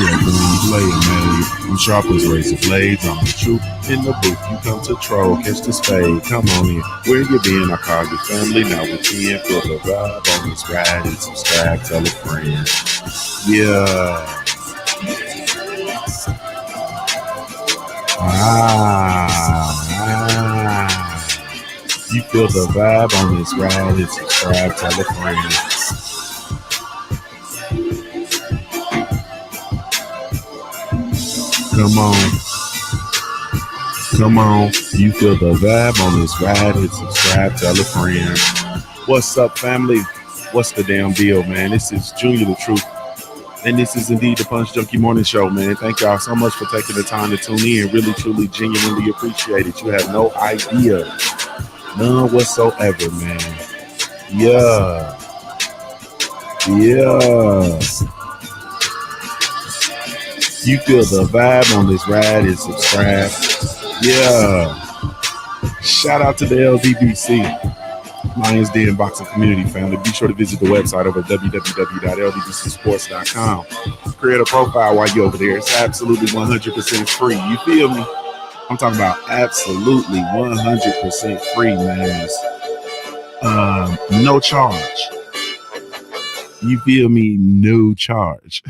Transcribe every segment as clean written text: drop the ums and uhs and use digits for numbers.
Yeah, don't play it, man. I'm sharp as razor blades. I'm the truth in the booth. You come to troll, catch the spade. Come on in. Where you been? I call your family. Now we're in for the vibe on this ride and subscribe. Tell a friend. Yeah. You feel the vibe on this ride and subscribe. Tell a friend. Come on. Come on. You feel the vibe on this ride and subscribe. Tell a friend. What's up, family? What's the damn deal, man? This is Junior the Truth. And this is indeed the Punch Junkie Morning Show, man. Thank y'all so much for taking the time to tune in. Really, truly, genuinely appreciate it. You have no idea. None whatsoever, man. Yeah. Yeah. You feel the vibe on this ride and subscribe. Yeah. Shout out to the LDBC, Lions Den Boxing Community family. Be sure to visit the website over at www.ldbcsports.com. Create a profile while you're over there. It's absolutely 100% free. You feel me? I'm talking about absolutely 100% free, man. No charge. You feel me? No charge.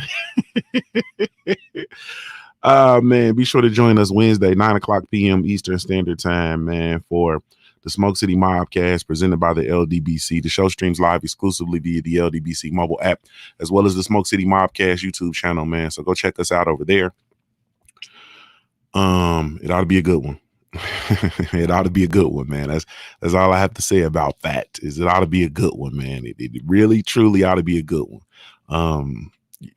Man, be sure to join us Wednesday, 9:00 p.m. Eastern Standard Time, man, for the Smoke City Mobcast presented by the LDBC. The show streams live exclusively via the LDBC mobile app, as well as the Smoke City Mobcast YouTube channel, man. So go check us out over there. It ought to be a good one. It ought to be a good one, man. That's all I have to say about that. Is it ought to be a good one, man. It really, truly ought to be a good one.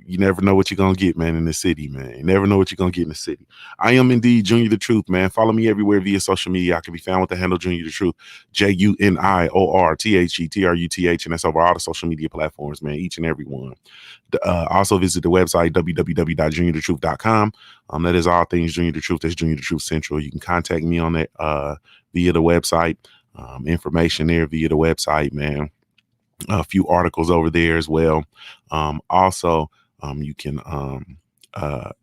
You never know what you're going to get, man, in the city, man. You never know what you're going to get in the city. I am indeed Junior the Truth, man. Follow me everywhere via social media. I can be found with the handle Junior the Truth, JUNIORTHETRUTH, and that's over all the social media platforms, man, each and every one. Also visit the website, www.juniorthetruth.com. That is all things Junior the Truth. That's Junior the Truth Central. You can contact me on that via the website. Information there via the website, man. A few articles over there as well. Also, you can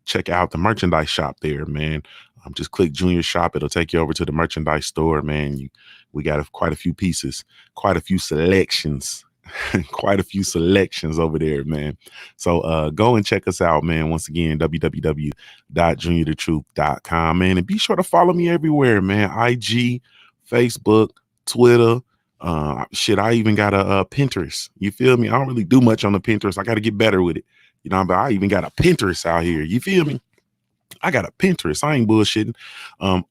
check out the merchandise shop there, man. Just click Junior Shop. It'll take you over to the merchandise store, man. We got quite a few pieces, quite a few selections, quite a few selections over there, man. So go and check us out, man. Once again, www.juniorthetruth.com, man. And be sure to follow me everywhere, man. IG, Facebook, Twitter. Shit, I even got a Pinterest. You feel me? I don't really do much on the Pinterest. I got to get better with it. You know, but I even got a Pinterest out here. You feel me? I got a Pinterest. I ain't bullshitting.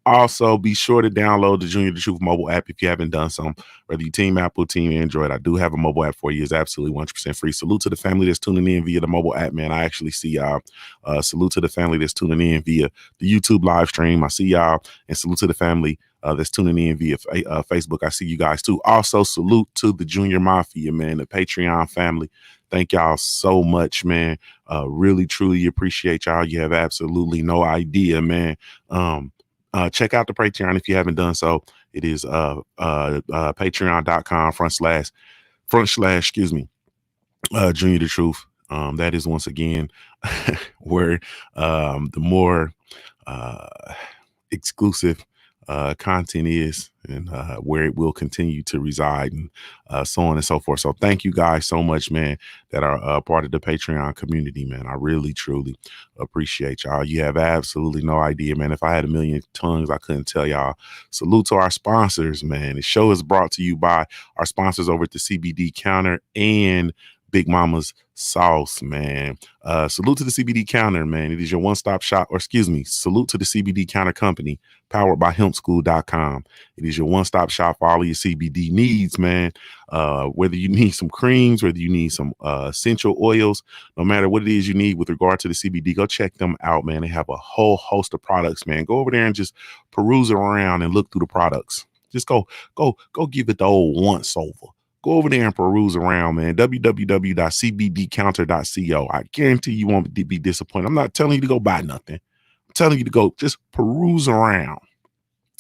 Also, be sure to download the Junior the Truth mobile app if you haven't done so. Whether you team Apple, team Android, I do have a mobile app for you. It's absolutely 100% free. Salute to the family that's tuning in via the mobile app, man. I actually see y'all. Salute to the family that's tuning in via the YouTube live stream. I see y'all. And salute to the family that's tuning in via Facebook. I see you guys too. Also, salute to the Junior Mafia, man, the Patreon family. Thank y'all so much, man. Really, truly appreciate y'all. You have absolutely no idea, man. Check out the Patreon if you haven't done so. It is patreon.com/ Junior the Truth. That is once again where the more exclusive content is, and where it will continue to reside, and so on and so forth. So thank you guys so much, man, that are part of the Patreon community, man. I really, truly appreciate y'all. You have absolutely no idea, man. If I had a million tongues, I couldn't tell y'all. Salute to our sponsors, man. The show is brought to you by our sponsors over at the CBD Counter and Big Mama's Sauce, man. Salute to the CBD Counter, man. It is your one-stop shop, or excuse me, salute to the CBD Counter Company, powered by hempschool.com. It is your one-stop shop for all of your CBD needs, man. Whether you need some creams, whether you need some essential oils, no matter what it is you need with regard to the CBD, go check them out, man. They have a whole host of products, man. Go over there and just peruse around and look through the products. Just go give it the old once over. Go over there and peruse around, man. www.cbdcounter.co. I guarantee you won't be disappointed. I'm not telling you to go buy nothing. I'm telling you to go just peruse around.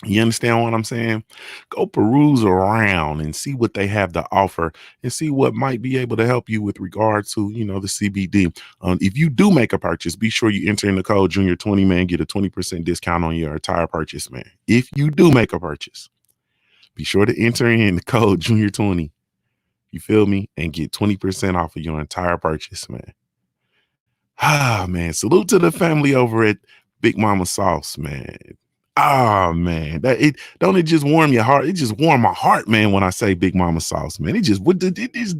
You understand what I'm saying? Go peruse around and see what they have to offer and see what might be able to help you with regard to, the CBD. If you do make a purchase, be sure you enter in the code Junior20, man, get a 20% discount on your entire purchase, man. If you do make a purchase, be sure to enter in the code Junior20. You feel me? And get 20% off of your entire purchase, man. Ah, man. Salute to the family over at Big Mama Sauce, man. Ah, man. It just warm your heart. It just warm my heart, man, when I say Big Mama Sauce, man. It just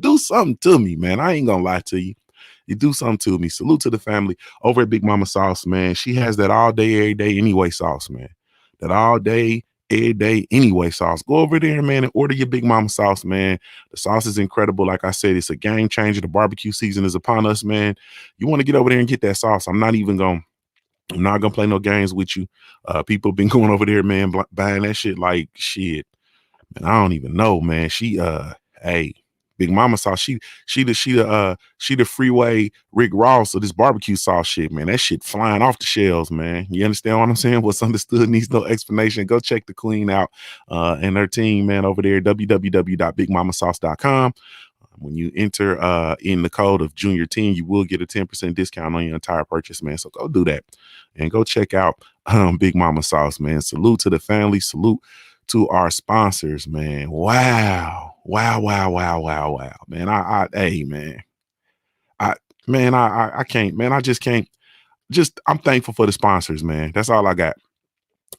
do something to me, man. I ain't gonna lie to you. It do something to me. Salute to the family over at Big Mama Sauce, man. She has that all day, every day, anyway sauce, man. That all day, every day, anyway sauce. Go over there, man, and order your Big Mama Sauce, man. The sauce is incredible. Like I said, it's a game changer. The barbecue season is upon us, man. You want to get over there and get that sauce. I'm not gonna play no games with you. People been going over there, man, buying that shit like shit. Man, I don't even know, man. Hey, Big Mama Sauce. She the freeway Rick Ross of this barbecue sauce shit, man. That shit flying off the shelves, man. You understand what I'm saying? What's understood needs no explanation. Go check the queen out and her team, man, over there. www.bigmamasauce.com. When you enter in the code of Junior10, you will get a 10% discount on your entire purchase, man. So go do that and go check out Big Mama Sauce, man. Salute to the family. Salute to our sponsors, man. Wow. Man. Hey, man. I can't, man. I just can't. I'm thankful for the sponsors, man. That's all I got.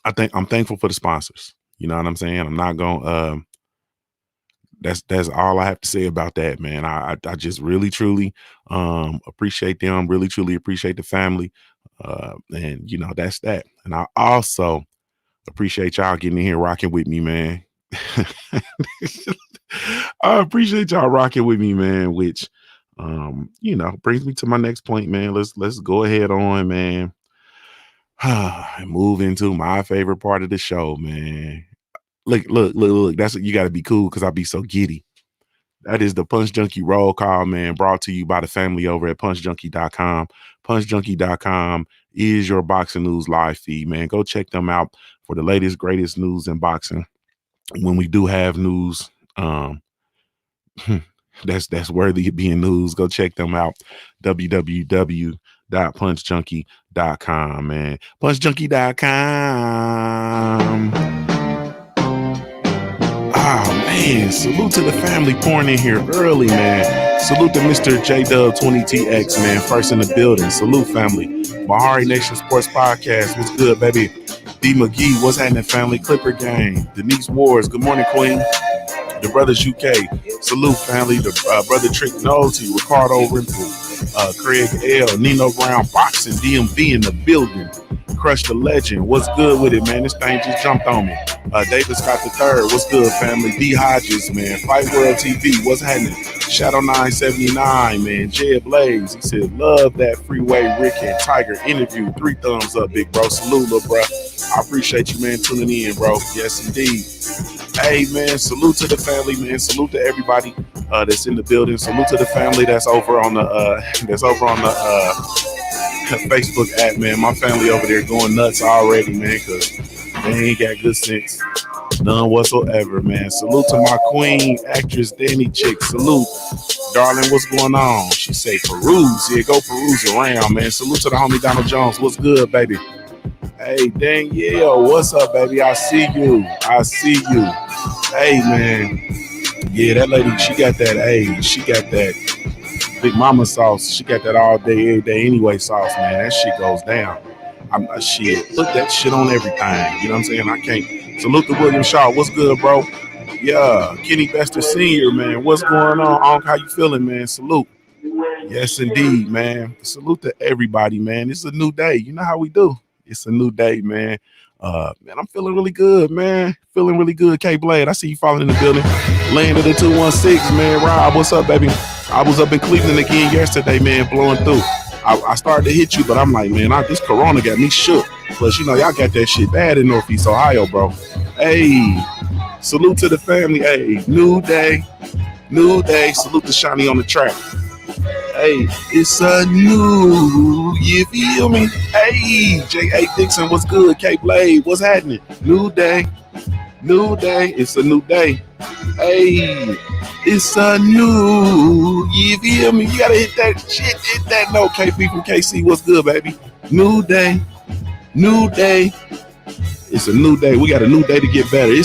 I'm thankful for the sponsors. You know what I'm saying? I'm not gonna that's all I have to say about that, man. I just really truly appreciate them, really truly appreciate the family. And that's that. And I also appreciate y'all getting in here rocking with me, man. I appreciate y'all rocking with me, man, which brings me to my next point, man. Let's go ahead on, man. And move into my favorite part of the show, man. Look. That's what you got to be cool because I be so giddy. That is the Punch Junkie roll call, man, brought to you by the family over at punchjunkie.com. Punchjunkie.com is your boxing news live feed, man. Go check them out for the latest, greatest news in boxing. When we do have news, that's worthy of being news. Go check them out. www.punchjunkie.com, man. Punchjunkie.com. Oh, man. Salute to the family pouring in here early, man. Salute to Mr. JW20TX, man. First in the building. Salute, family. Mahari Nation Sports Podcast. What's good, baby? D. McGee. What's happening, family? Clipper Gang. Denise Wars. Good morning, Queen. The Brothers UK. Salute, family. The Brother Trick Nosey. Ricardo Rimple. Craig L. Nino Brown Boxing. DMV in the building. Crush the Legend. What's good with it, man? This thing just jumped on me. David Scott III. What's good, family? D. Hodges, man. Fight World TV. What's happening? Shadow 979, man. Jed Blaze. He said, love that Freeway Rick and Tiger interview. 3 thumbs up, big bro. Salute, little bro. I appreciate you, man, tuning in, bro. Yes, indeed. Hey, man, salute to the family, man. Salute to everybody that's in the building. Salute to the family that's over on the Facebook app, man. My family over there going nuts already, man, because they ain't got good sense. None whatsoever, man. Salute to my queen, actress Danny Chick. Salute. Darling, what's going on? She say peruse. Yeah, go peruse around, man. Salute to the homie Donald Jones. What's good, baby? Hey, Danielle, what's up, baby? I see you. Hey, man. Yeah, that lady, she got that Big Mama sauce. She got that all day, every day anyway sauce, man. That shit goes down. Put that shit on everything. You know what I'm saying? I can't. Salute to William Shaw. What's good, bro? Yeah, Kenny Bester Sr., man. What's going on? How you feeling, man? Salute. Yes, indeed, man. Salute to everybody, man. It's a new day. You know how we do. It's a new day, man. Man, I'm feeling really good, man. Feeling really good. K Blade, I see you falling in the building. Land of the 216, man. Rob, what's up, baby? I was up in Cleveland again yesterday, man, blowing through. I started to hit you, but I'm like, man, this corona got me shook. Plus, y'all got that shit bad in Northeast Ohio, bro. Hey, salute to the family. Hey, new day. Salute to Shiny on the track. Hey, it's a new, you feel me? Hey, J.A. Dixon, what's good? K Blade, what's happening? New day, it's a new day. Hey, it's a new, you feel me? You gotta hit that shit, hit that note, KP from KC, what's good, baby? New day, new day. It's a new day. We got a new day to get better. We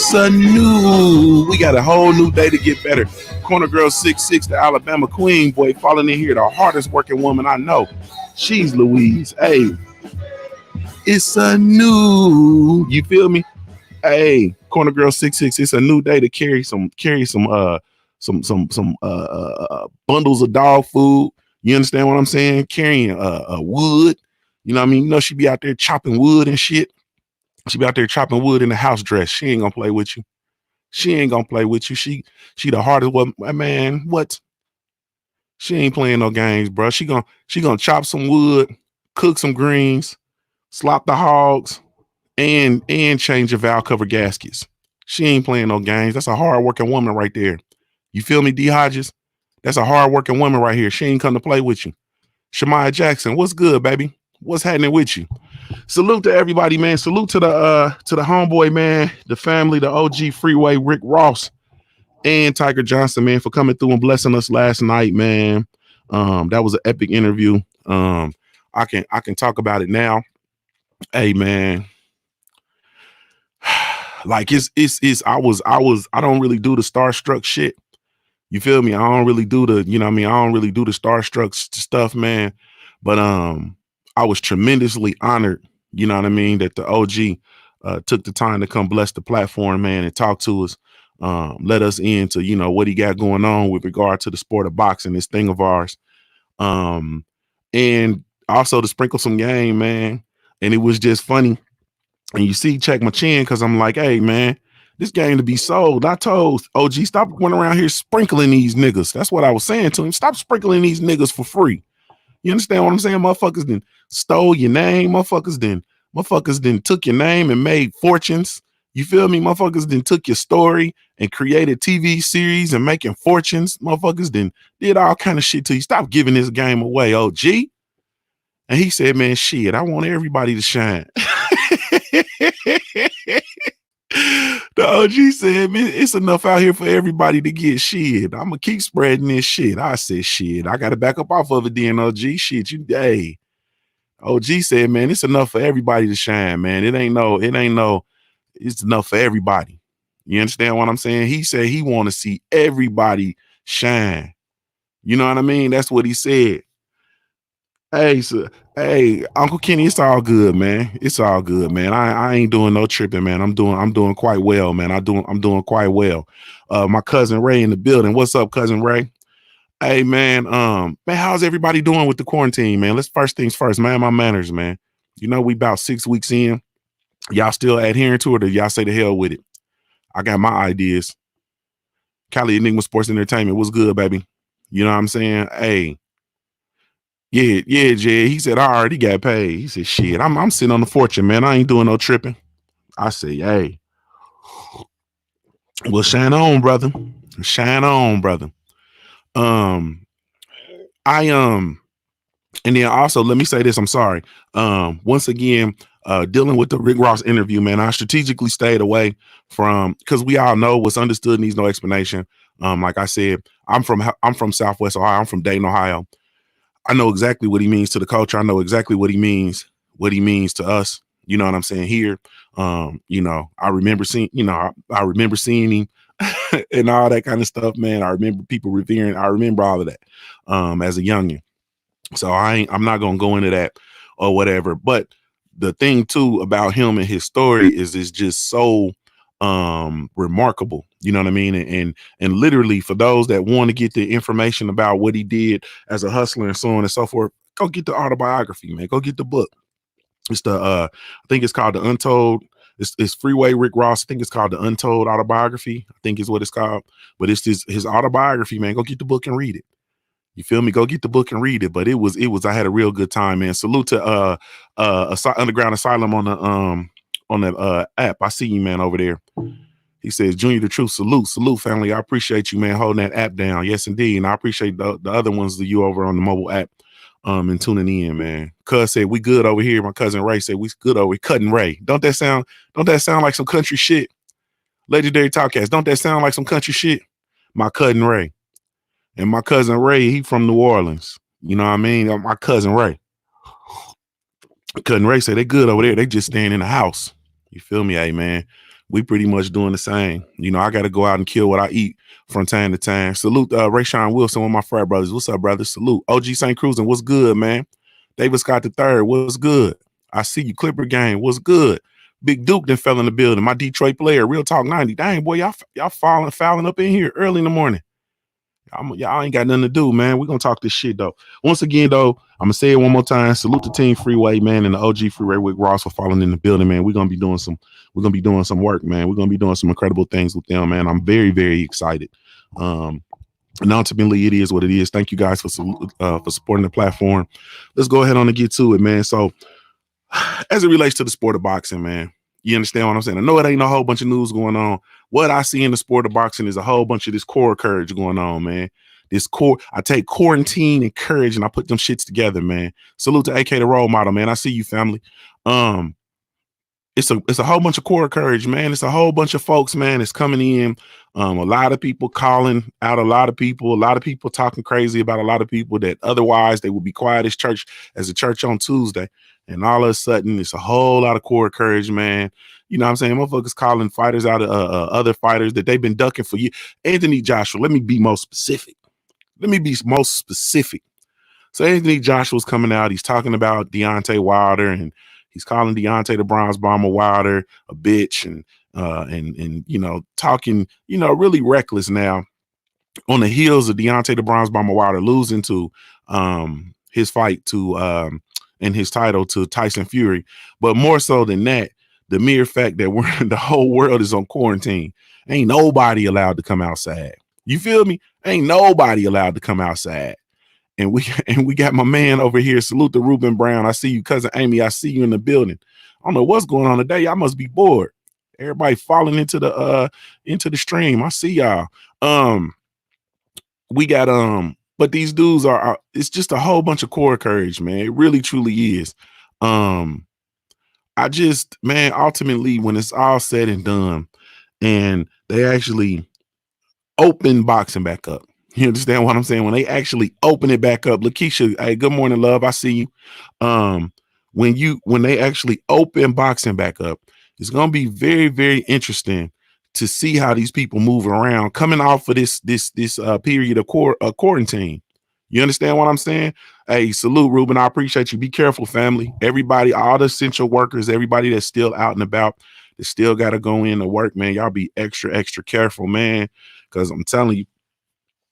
got a whole new day to get better. Corner Girl 66, the Alabama Queen, boy, falling in here, the hardest working woman I know. She's Louise. Hey, it's a new, you feel me? Hey, Corner Girl 66, it's a new day to carry some bundles of dog food. You understand what I'm saying? Carrying wood. You know what I mean? You know, she be out there chopping wood and shit. She be out there chopping wood in the house dress. She ain't gonna play with you. She the hardest one, man. What? She ain't playing no games, bro. She gonna chop some wood, cook some greens, slop the hogs, and change your valve cover gaskets. She ain't playing no games. That's a hard working woman right there. You feel me, D Hodges? That's a hard working woman right here. She ain't come to play with you. Shemaya Jackson, what's good, baby? What's happening with you? Salute to everybody, man. Salute to the homeboy, man, the family, the OG Freeway, Rick Ross, and Tiger Johnson, man, for coming through and blessing us last night, man. That was an epic interview. I can talk about it now. Hey, man. Like I don't really do the starstruck shit. You feel me? I don't really do the, you know what I mean? I don't really do the starstruck stuff, man. But I was tremendously honored, you know what I mean, that the OG took the time to come bless the platform, man, and talk to us, let us into, you know, what he got going on with regard to the sport of boxing, this thing of ours. And also to sprinkle some game, man. And it was just funny. And you see, check my chin, because I'm like, hey, man, this game to be sold. I told OG, stop going around here sprinkling these niggas. That's what I was saying to him. Stop sprinkling these niggas for free. You understand what I'm saying? Motherfuckers then stole your name. Motherfuckers then took your name and made fortunes. You feel me? Motherfuckers then took your story and created TV series and making fortunes. Motherfuckers then did all kind of shit to you. Stop giving this game away, OG. And he said, man, shit, I want everybody to shine. The OG said, man, it's enough out here for everybody to get shit. I'm gonna keep spreading this shit. I said, shit, I gotta back up off of it then, OG. Shit, hey. OG said, man, it's enough for everybody to shine, man. It's enough for everybody. You understand what I'm saying? He said he want to see everybody shine. You know what I mean? That's what he said. Hey, hey, Uncle Kenny, it's all good, man. It's all good, man. I ain't doing no tripping, man. I'm doing quite well, man. I'm doing quite well. My cousin Ray in the building. What's up, cousin Ray? Hey, man. Man, how's everybody doing with the quarantine, man? Let's first things first, man. My manners, man. You know, we about 6 weeks in. Y'all still adhering to it, or y'all say the hell with it? I got my ideas. Cali Enigma Sports Entertainment. What's good, baby? You know what I'm saying? Hey. Yeah, Jay. He said, I already got paid. He said, shit, I'm sitting on the fortune, man. I ain't doing no tripping. I say, hey. Well, shine on, brother. Shine on, brother. And then also let me say this. I'm sorry. Once again, dealing with the Rick Ross interview, man, I strategically stayed away from, because we all know what's understood needs no explanation. Like I said, I'm from Southwest Ohio. I'm from Dayton, Ohio. I know exactly what he means to the culture. I know exactly what he means to us. You know what I'm saying? Here, you know, I remember seeing him and all that kind of stuff, man. I remember people revering. I remember all of that as a youngin'. So I'm not gonna go into that or whatever. But the thing too about him and his story is just so remarkable. You know what I mean? And literally, for those that want to get the information about what he did as a hustler and so on and so forth, go get the autobiography, man. Go get the book. It's the I think it's called The Untold. It's Freeway Rick Ross. I think it's called The Untold Autobiography. I think is what it's called. But it's his autobiography, man. Go get the book and read it. You feel me? Go get the book and read it. But it was I had a real good time, man. Salute to Underground Asylum on the app. I see you, man, over there. He says, Junior the Truth, salute, family. I appreciate you, man, holding that app down. Yes, indeed. And I appreciate the other ones that you over on the mobile app and tuning in, man. Cuz said, we good over here. My cousin Ray said, we good over here. Cutting Ray. Don't that sound like some country shit? Legendary Talkcast. Don't that sound like some country shit? My cousin Ray. And my cousin Ray, he from New Orleans. You know what I mean? My cousin Ray. Cousin Ray said, they good over there. They just staying in the house. You feel me? Hey, man, we pretty much doing the same. You know, I got to go out and kill what I eat from time to time. Salute Rayshawn Wilson, one of my frat brothers. What's up, brother? Salute. OG St. Cruzin, what's good, man? David Scott III, what's good? I see you. Clipper Game, what's good? Big Duke then fell in the building. My Detroit player, Real Talk 90. Dang, boy, y'all fouling up in here early in the morning. Y'all ain't got nothing to do, man. We're going to talk this shit, though. Once again, though, I'm going to say it one more time. Salute to Team Freeway, man, and the OG Freeway with Ross for falling in the building, man. We're going to be doing some work, man. We're going to be doing some incredible things with them, man. I'm very, very excited. And ultimately, it is what it is. Thank you guys for supporting the platform. Let's go ahead on and get to it, man. So, as it relates to the sport of boxing, man, you understand what I'm saying? I know it ain't a whole bunch of news going on. What I see in the sport of boxing is a whole bunch of this QuaraCourage going on, man. I take quarantine and courage and I put them shits together, man. Salute to AK the role model, man. I see you, family. It's a whole bunch of QuaraCourage, man. It's a whole bunch of folks, man. It's coming in. A lot of people calling out a lot of people talking crazy about a lot of people that otherwise they would be quiet as a church on Tuesday. And all of a sudden, it's a whole lot of QuaraCourage, man. You know what I'm saying? Motherfuckers calling fighters out of other fighters that they've been ducking for years. Anthony Joshua, let me be most specific. So Anthony Joshua's coming out. He's talking about Deontay Wilder, and he's calling Deontay the Bronze Bomber Wilder a bitch, and you know, talking, you know, really reckless now on the heels of Deontay the Bronze Bomber Wilder losing to his fight to and his title to Tyson Fury. But more so than that, the mere fact that the whole world is on quarantine. Ain't nobody allowed to come outside. You feel me? Ain't nobody allowed to come outside. And we got my man over here. Salute to Ruben Brown. I see you, cousin Amy. I see you in the building. I don't know what's going on today. I must be bored. Everybody falling into the stream. I see y'all. We got but these dudes are it's just a whole bunch of QuaraCourage, man. It really truly is. I just, man, ultimately, when it's all said and done, and they actually open boxing back up. You understand what I'm saying? When they actually open it back up, Lakeisha, hey, good morning, love. I see you. When they actually open boxing back up, it's gonna be very, very interesting to see how these people move around coming off of this period of quarantine. You understand what I'm saying? Hey, salute, Ruben. I appreciate you. Be careful, family. Everybody, all the essential workers, everybody that's still out and about, that still got to go in to work, man. Y'all be extra, extra careful, man. Because I'm telling you,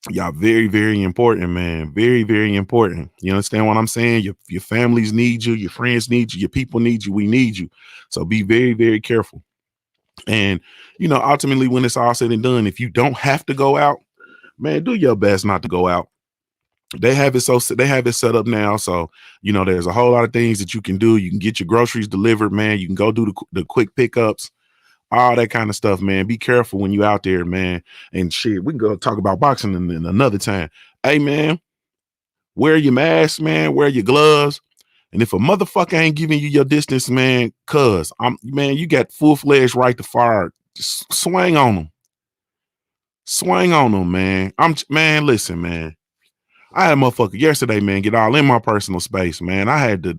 y'all very, very important, man. Very, very important. You understand what I'm saying? Your families need you. Your friends need you. Your people need you. We need you. So be very, very careful. And, you know, ultimately, when it's all said and done, if you don't have to go out, man, do your best not to go out. They have it set up now. So, you know, there's a whole lot of things that you can do. You can get your groceries delivered, man. You can go do the quick pickups, all that kind of stuff, man. Be careful when you out there, man. And shit, we can go talk about boxing in another time. Hey, man, wear your mask, man. Wear your gloves. And if a motherfucker ain't giving you your distance, man, man, you got full-fledged right to fire. Just swing on them. Swing on them, man. Man, listen, man. I had a motherfucker yesterday, man, get all in my personal space, man. I had to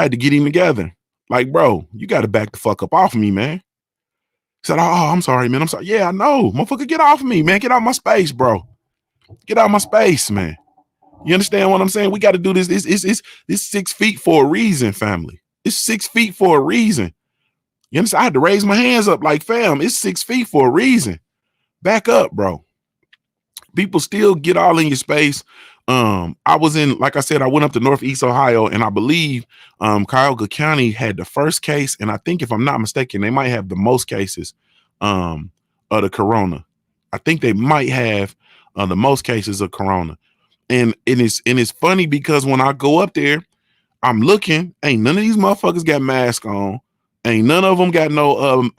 get him together. Like, bro, you got to back the fuck up off of me, man. He said, oh, I'm sorry, man. I'm sorry. Yeah, I know. Motherfucker, get off of me, man. Get out of my space, bro. Get out of my space, man. You understand what I'm saying? We got to do this. It's 6 feet for a reason, family. It's 6 feet for a reason. You understand? I had to raise my hands up like, fam, it's 6 feet for a reason. Back up, bro. People still get all in your space. Like I said, I went up to Northeast Ohio, and I believe Cuyahoga County had the first case, and I think, if I'm not mistaken, they might have the most cases of the corona. I think they might have the most cases of corona. And it's funny because when I go up there, I'm looking, ain't none of these motherfuckers got masks on. Ain't none of them got no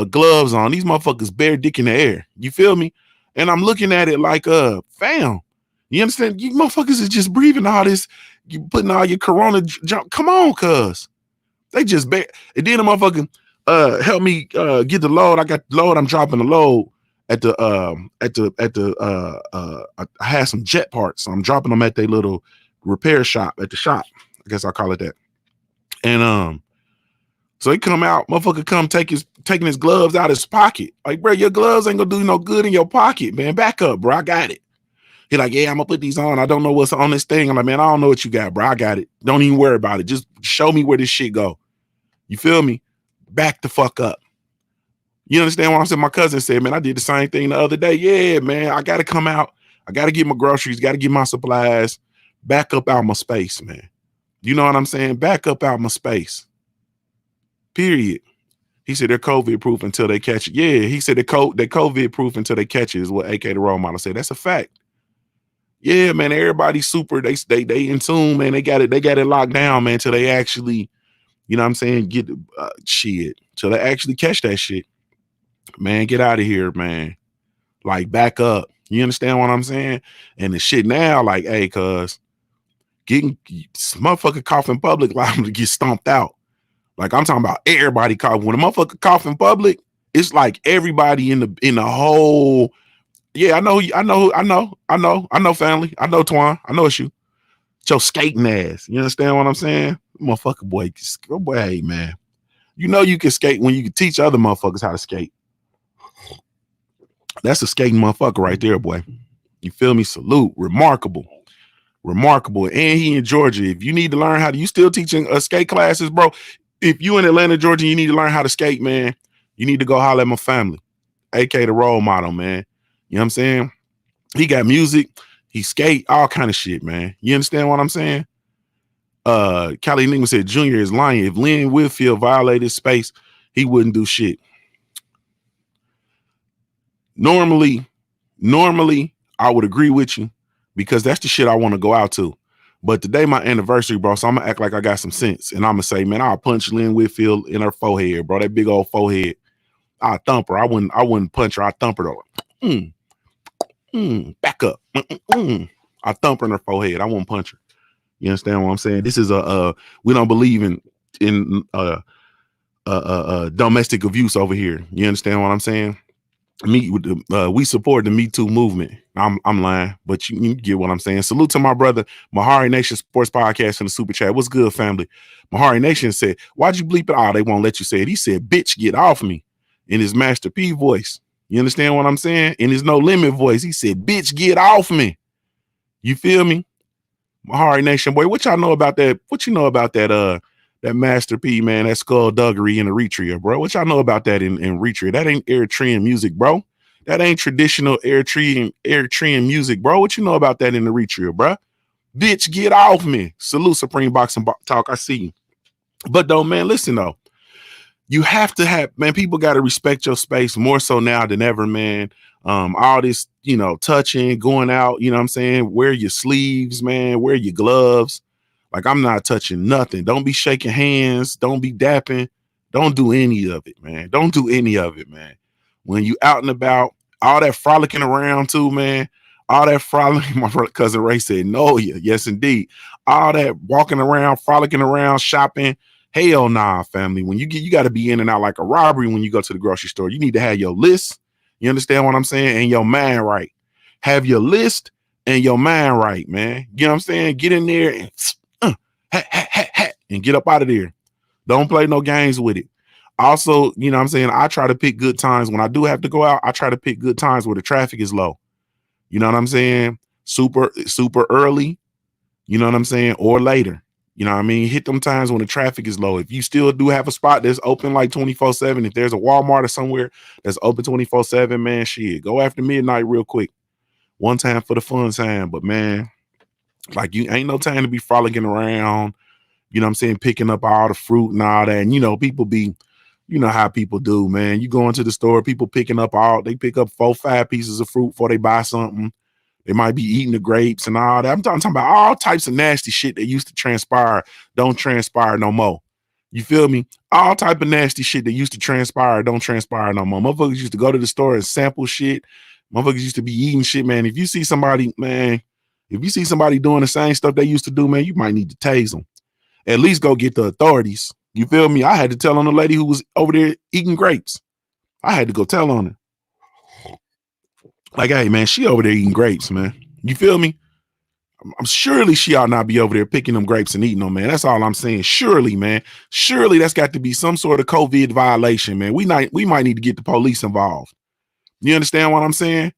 gloves on. These motherfuckers bare dick in the air. You feel me? And I'm looking at it like, fam, you understand? You motherfuckers is just breathing all this, you putting all your corona junk. Come on, cuz. They just bare. And then the motherfucker help me get the load. I got the load. I'm dropping the load I had some jet parts. So I'm dropping them at their little repair shop at the shop. I guess I'll call it that. And so he come out, motherfucker come taking his gloves out of his pocket. Like, bro, your gloves ain't gonna do no good in your pocket, man. Back up, bro. I got it. He like, yeah, I'm gonna put these on. I don't know what's on this thing. I'm like, man, I don't know what you got, bro. I got it. Don't even worry about it. Just show me where this shit go. You feel me? Back the fuck up. You understand what I'm saying? My cousin said, man, I did the same thing the other day. Yeah, man, I gotta come out. I gotta get my groceries, gotta get my supplies. Back up out my space, man. You know what I'm saying? Back up out my space. Period. He said they're COVID proof until they catch it. Yeah, he said they're COVID proof until they catch it is what AK the role model said. That's a fact. Yeah, man. Everybody's super. They in tune, man. They got it locked down, man. Till they actually, you know what I'm saying, get shit. Till they actually catch that shit. Man, get out of here, man. Like, back up. You understand what I'm saying? And the shit now, like, hey, cuz getting motherfucker cough in public, liable to get stomped out. Like, I'm talking about everybody cough. When a motherfucker cough in public, it's like everybody in the whole. Yeah, I know, family. I know Twan. I know it's you. It's your skating ass. You understand what I'm saying? Motherfucker boy, hey man. You know you can skate when you can teach other motherfuckers how to skate. That's a skating motherfucker right there, boy. You feel me? Salute. Remarkable. And he in Georgia. If you need to learn how to, you still teaching skate classes, bro. If you in Atlanta, Georgia, you need to learn how to skate, man. You need to go holler at my family. AK the role model, man. You know what I'm saying? He got music, he skate, all kind of shit, man. You understand what I'm saying? Cali Nigma said Junior is lying. If Lynn Whitfield violated space, he wouldn't do shit. Normally, I would agree with you because that's the shit I want to go out to. But today my anniversary, bro, so I'm gonna act like I got some sense. And I'm gonna say, man, I'll punch Lynn Whitfield in her forehead, bro. That big old forehead. I'll thump her. I wouldn't punch her. I thump her though. Back up. I thump her in her forehead. I won't punch her. You understand what I'm saying? This is we don't believe in domestic abuse over here. You understand what I'm saying? We support the Me Too movement. I'm lying, but you get what I'm saying. Salute to my brother, Mahari Nation Sports Podcast in the super chat. What's good, family? Mahari Nation said, why'd you bleep it? Oh, they won't let you say it. He said, bitch, get off me, in his Master P voice. You understand what I'm saying? In his No Limit voice, he said, bitch, get off me. You feel me? Mahari Nation, boy, what y'all know about that? What you know about that Master P, man, that skullduggery in Eritrea, bro? What y'all know about that in Eritrea? That ain't Eritrean music, bro. That ain't traditional Eritrean music, bro. What you know about that in Eritrea, bro? Bitch, get off me. Salute Supreme Boxing Talk. I see you. But though, man, listen though. You have to have, man, people got to respect your space more so now than ever, man. All this, you know, touching, going out, you know what I'm saying? Wear your sleeves, man. Wear your gloves. Like, I'm not touching nothing. Don't be shaking hands. Don't be dapping. Don't do any of it, man. Don't do any of it, man. When you out and about, all that frolicking around too, man. All that frolicking, my cousin Ray said, no, yes, indeed. All that walking around, frolicking around, shopping. Hell nah, family. When you got to be in and out like a robbery when you go to the grocery store. You need to have your list. You understand what I'm saying? And your mind right. Have your list and your mind right, man. You know what I'm saying? Get in there and and get up out of there. Don't play no games with it. Also, you know what I'm saying? I try to pick good times. When I do have to go out, I try to pick good times where the traffic is low. You know what I'm saying? Super early. You know what I'm saying? Or later. You know what I mean? Hit them times when the traffic is low. If you still do have a spot that's open like 24/7, if there's a Walmart or somewhere that's open 24/7, man, shit, go after midnight real quick. One time for the fun time. But man, like, you ain't no time to be frolicking around, you know what I'm saying, picking up all the fruit and all that. And, you know, people be, you know how people do, man. You go into the store, people picking up they pick up 4-5 pieces of fruit before they buy something. They might be eating the grapes and all that. I'm talking about all types of nasty shit that used to transpire, don't transpire no more. You feel me? All type of nasty shit that used to transpire don't transpire no more. Motherfuckers used to go to the store and sample shit. Motherfuckers used to be eating shit, man. If you see somebody, man, if you see somebody doing the same stuff they used to do, man, you might need to tase them. At least go get the authorities. You feel me? I had to tell on the lady who was over there eating grapes. I had to go tell on her. Like, hey, man, she over there eating grapes, man. You feel me? I'm surely she ought not be over there picking them grapes and eating them, man. That's all I'm saying. Surely, man. Surely that's got to be some sort of COVID violation, man. We might need to get the police involved. You understand what I'm saying?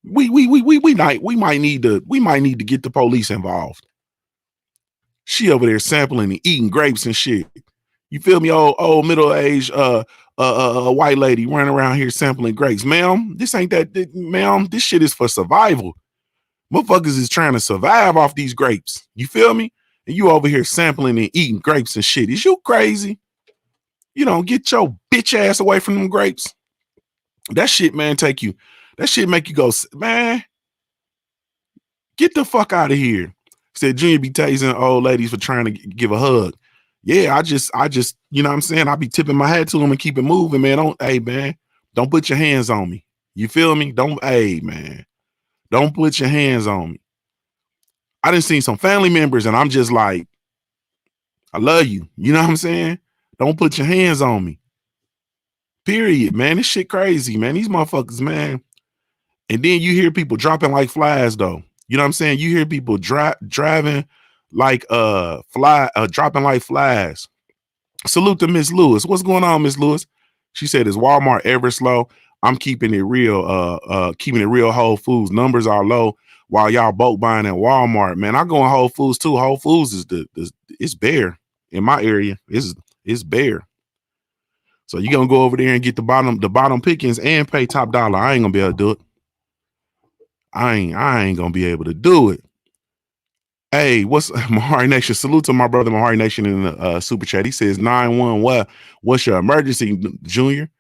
We might need to get the police involved. She over there sampling and eating grapes and shit. You feel me? Old middle-aged white lady running around here sampling grapes. Ma'am, this ain't that, ma'am. This shit is for survival. Motherfuckers is trying to survive off these grapes. You feel me? And you over here sampling and eating grapes and shit. Is you crazy? You don't get your bitch ass away from them grapes. That shit, man, that shit make you go, man, get the fuck out of here. Said Junior be tasing old ladies for trying to give a hug. Yeah, I just, you know what I'm saying? I be tipping my hat to them and keep it moving, man. Hey, man, don't put your hands on me. You feel me? Hey, man, don't put your hands on me. I done seen some family members and I'm just like, I love you. You know what I'm saying? Don't put your hands on me. Period, man. This shit crazy, man. These motherfuckers, man. And then you hear people dropping like flies, though. You know what I'm saying? You hear people driving like dropping like flies. Salute to Miss Lewis. What's going on, Miss Lewis? She said, is Walmart ever slow? I'm keeping it real, keeping it real. Whole Foods numbers are low while y'all bulk buying at Walmart. Man, I go in Whole Foods too. Whole Foods is it's bare in my area. It's bare. So you're gonna go over there and get the bottom pickings and pay top dollar. I ain't gonna be able to do it. I ain't gonna be able to do it. Hey, what's Mahari Nation? Salute to my brother Mahari Nation in the super chat. He says 911. What's your emergency, Junior?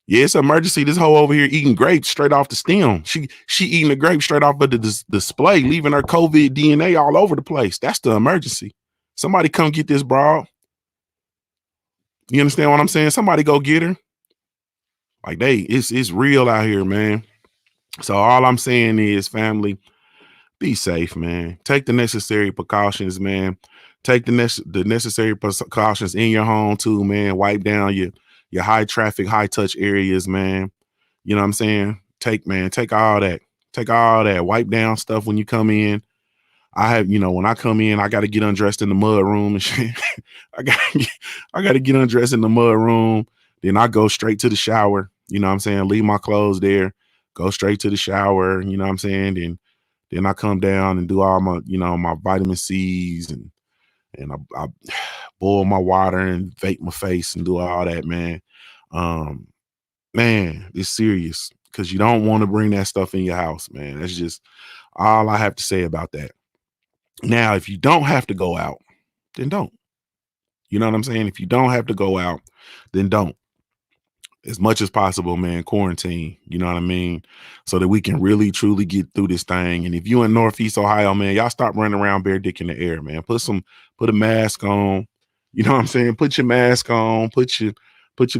Yeah, it's an emergency. This hoe over here eating grapes straight off the stem. She eating the grape straight off of the display, leaving her COVID DNA all over the place. That's the emergency. Somebody come get this broad. You understand what I'm saying? Somebody go get her. Like it's real out here, man. So all I'm saying is, family, be safe, man. Take the necessary precautions, man. Take the necessary precautions in your home too, man. Wipe down your high traffic, high touch areas, man. You know what I'm saying? Take all that. Take all that. Wipe down stuff when you come in. I have, when I come in, I got to get undressed in the mud room and shit. I got to get undressed in the mud room. Then I go straight to the shower. You know what I'm saying? Leave my clothes there. Go straight to the shower. You know what I'm saying? Then I come down and do all my, my vitamin C's and I boil my water and vape my face and do all that, man. Man, it's serious because you don't want to bring that stuff in your house, man. That's just all I have to say about that. Now, if you don't have to go out, then don't. You know what I'm saying? If you don't have to go out, then don't. As much as possible, man, quarantine, you know what I mean? So that we can really, truly get through this thing. And if you in Northeast Ohio, man, y'all stop running around bare dick in the air, man. Put a mask on. You know what I'm saying? Put your mask on, put your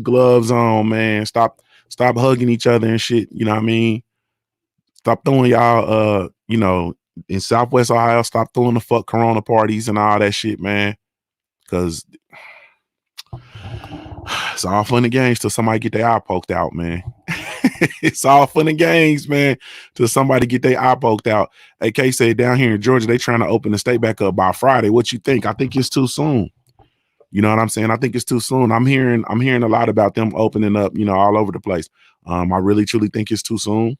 gloves on, man. Stop hugging each other and shit. You know what I mean? Stop throwing y'all, in Southwest Ohio, stop throwing the fuck Corona parties and all that shit, man. Cause it's all fun and games till somebody get their eye poked out, man. It's all fun and games, man, till somebody get their eye poked out. AK said down here in Georgia, they trying to open the state back up by Friday. What you think? I think it's too soon. You know what I'm saying? I think it's too soon. I'm hearing a lot about them opening up, all over the place. I really truly think it's too soon.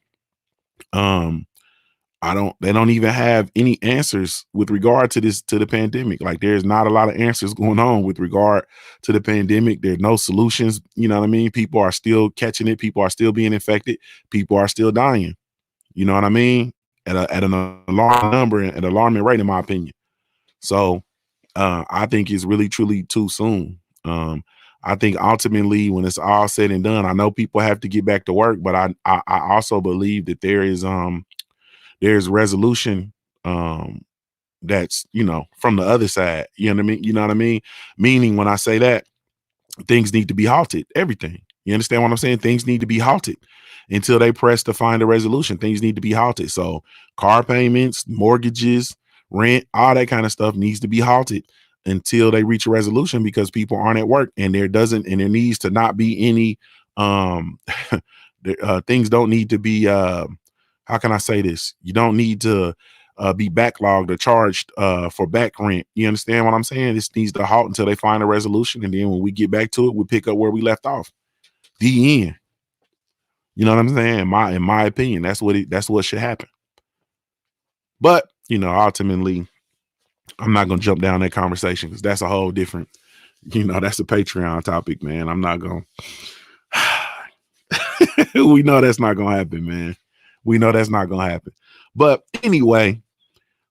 They don't even have any answers with regard to the pandemic. Like there's not a lot of answers going on with regard to the pandemic. There's no solutions. You know what I mean? People are still catching it. People are still being infected. People are still dying. You know what I mean? At an alarming number and an alarming rate, in my opinion. So I think it's really, truly too soon. I think ultimately when it's all said and done, I know people have to get back to work, but I also believe that there's resolution that's from the other side. You know what I mean? Meaning when I say that, things need to be halted. Everything. You understand what I'm saying? Things need to be halted until they press to find a resolution. Things need to be halted. So car payments, mortgages, rent, all that kind of stuff needs to be halted until they reach a resolution, because people aren't at work, and there needs to not be any um things don't need to be how can I say this? You don't need to be backlogged or charged for back rent. You understand what I'm saying? This needs to halt until they find a resolution, and then when we get back to it, we pick up where we left off. The end. You know what I'm saying? In my opinion, that's what should happen. But ultimately, I'm not gonna jump down that conversation because that's a whole different. That's a Patreon topic, man. I'm not gonna. We know that's not gonna happen, man. We know that's not gonna happen. But anyway,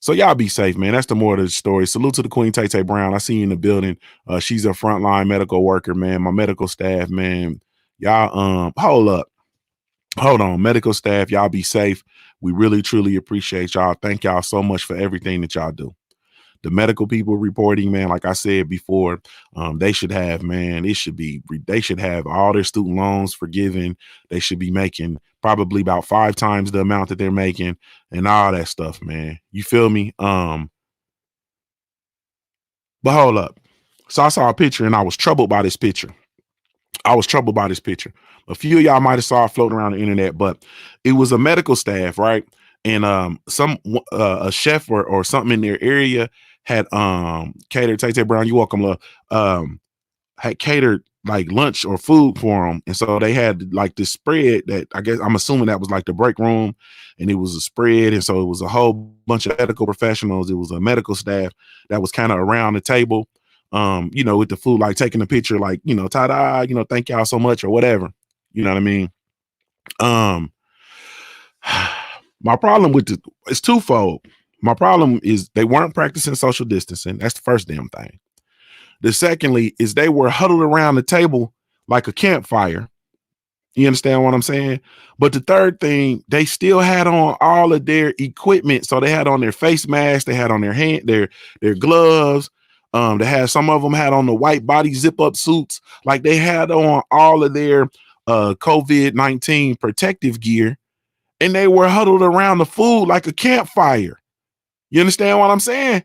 so y'all be safe, man. That's the more of the story. Salute to the Queen Tay Tay Brown. I see you in the building. She's a frontline medical worker, man. My medical staff, man. Y'all, hold on, medical staff. Y'all be safe. We really, truly appreciate y'all. Thank y'all so much for everything that y'all do. The medical people reporting, man, like I said before, they should have, man, they should have all their student loans forgiven. They should be making probably about 5 times the amount that they're making and all that stuff, man. You feel me? But hold up. So I saw a picture and I was troubled by this picture. A few of y'all might have saw it floating around the internet, but it was a medical staff, right? And some a chef or something in their area had catered. Tay Brown, you welcome, love. Had catered like lunch or food for them, and so they had like this spread that I guess I'm assuming that was like the break room, and it was a spread, and so it was a whole bunch of medical professionals. It was a medical staff that was kind of around the table, with the food, like taking a picture, like ta-da, thank y'all so much or whatever. You know what I mean? My problem with it's twofold. My problem is they weren't practicing social distancing. That's the first damn thing. The secondly is they were huddled around the table like a campfire. You understand what I'm saying? But the third thing, they still had on all of their equipment. So they had on their face masks, they had on their gloves. They had, some of them had on the white body zip up suits. Like they had on all of their COVID-19 protective gear, and they were huddled around the food like a campfire. You understand what I'm saying?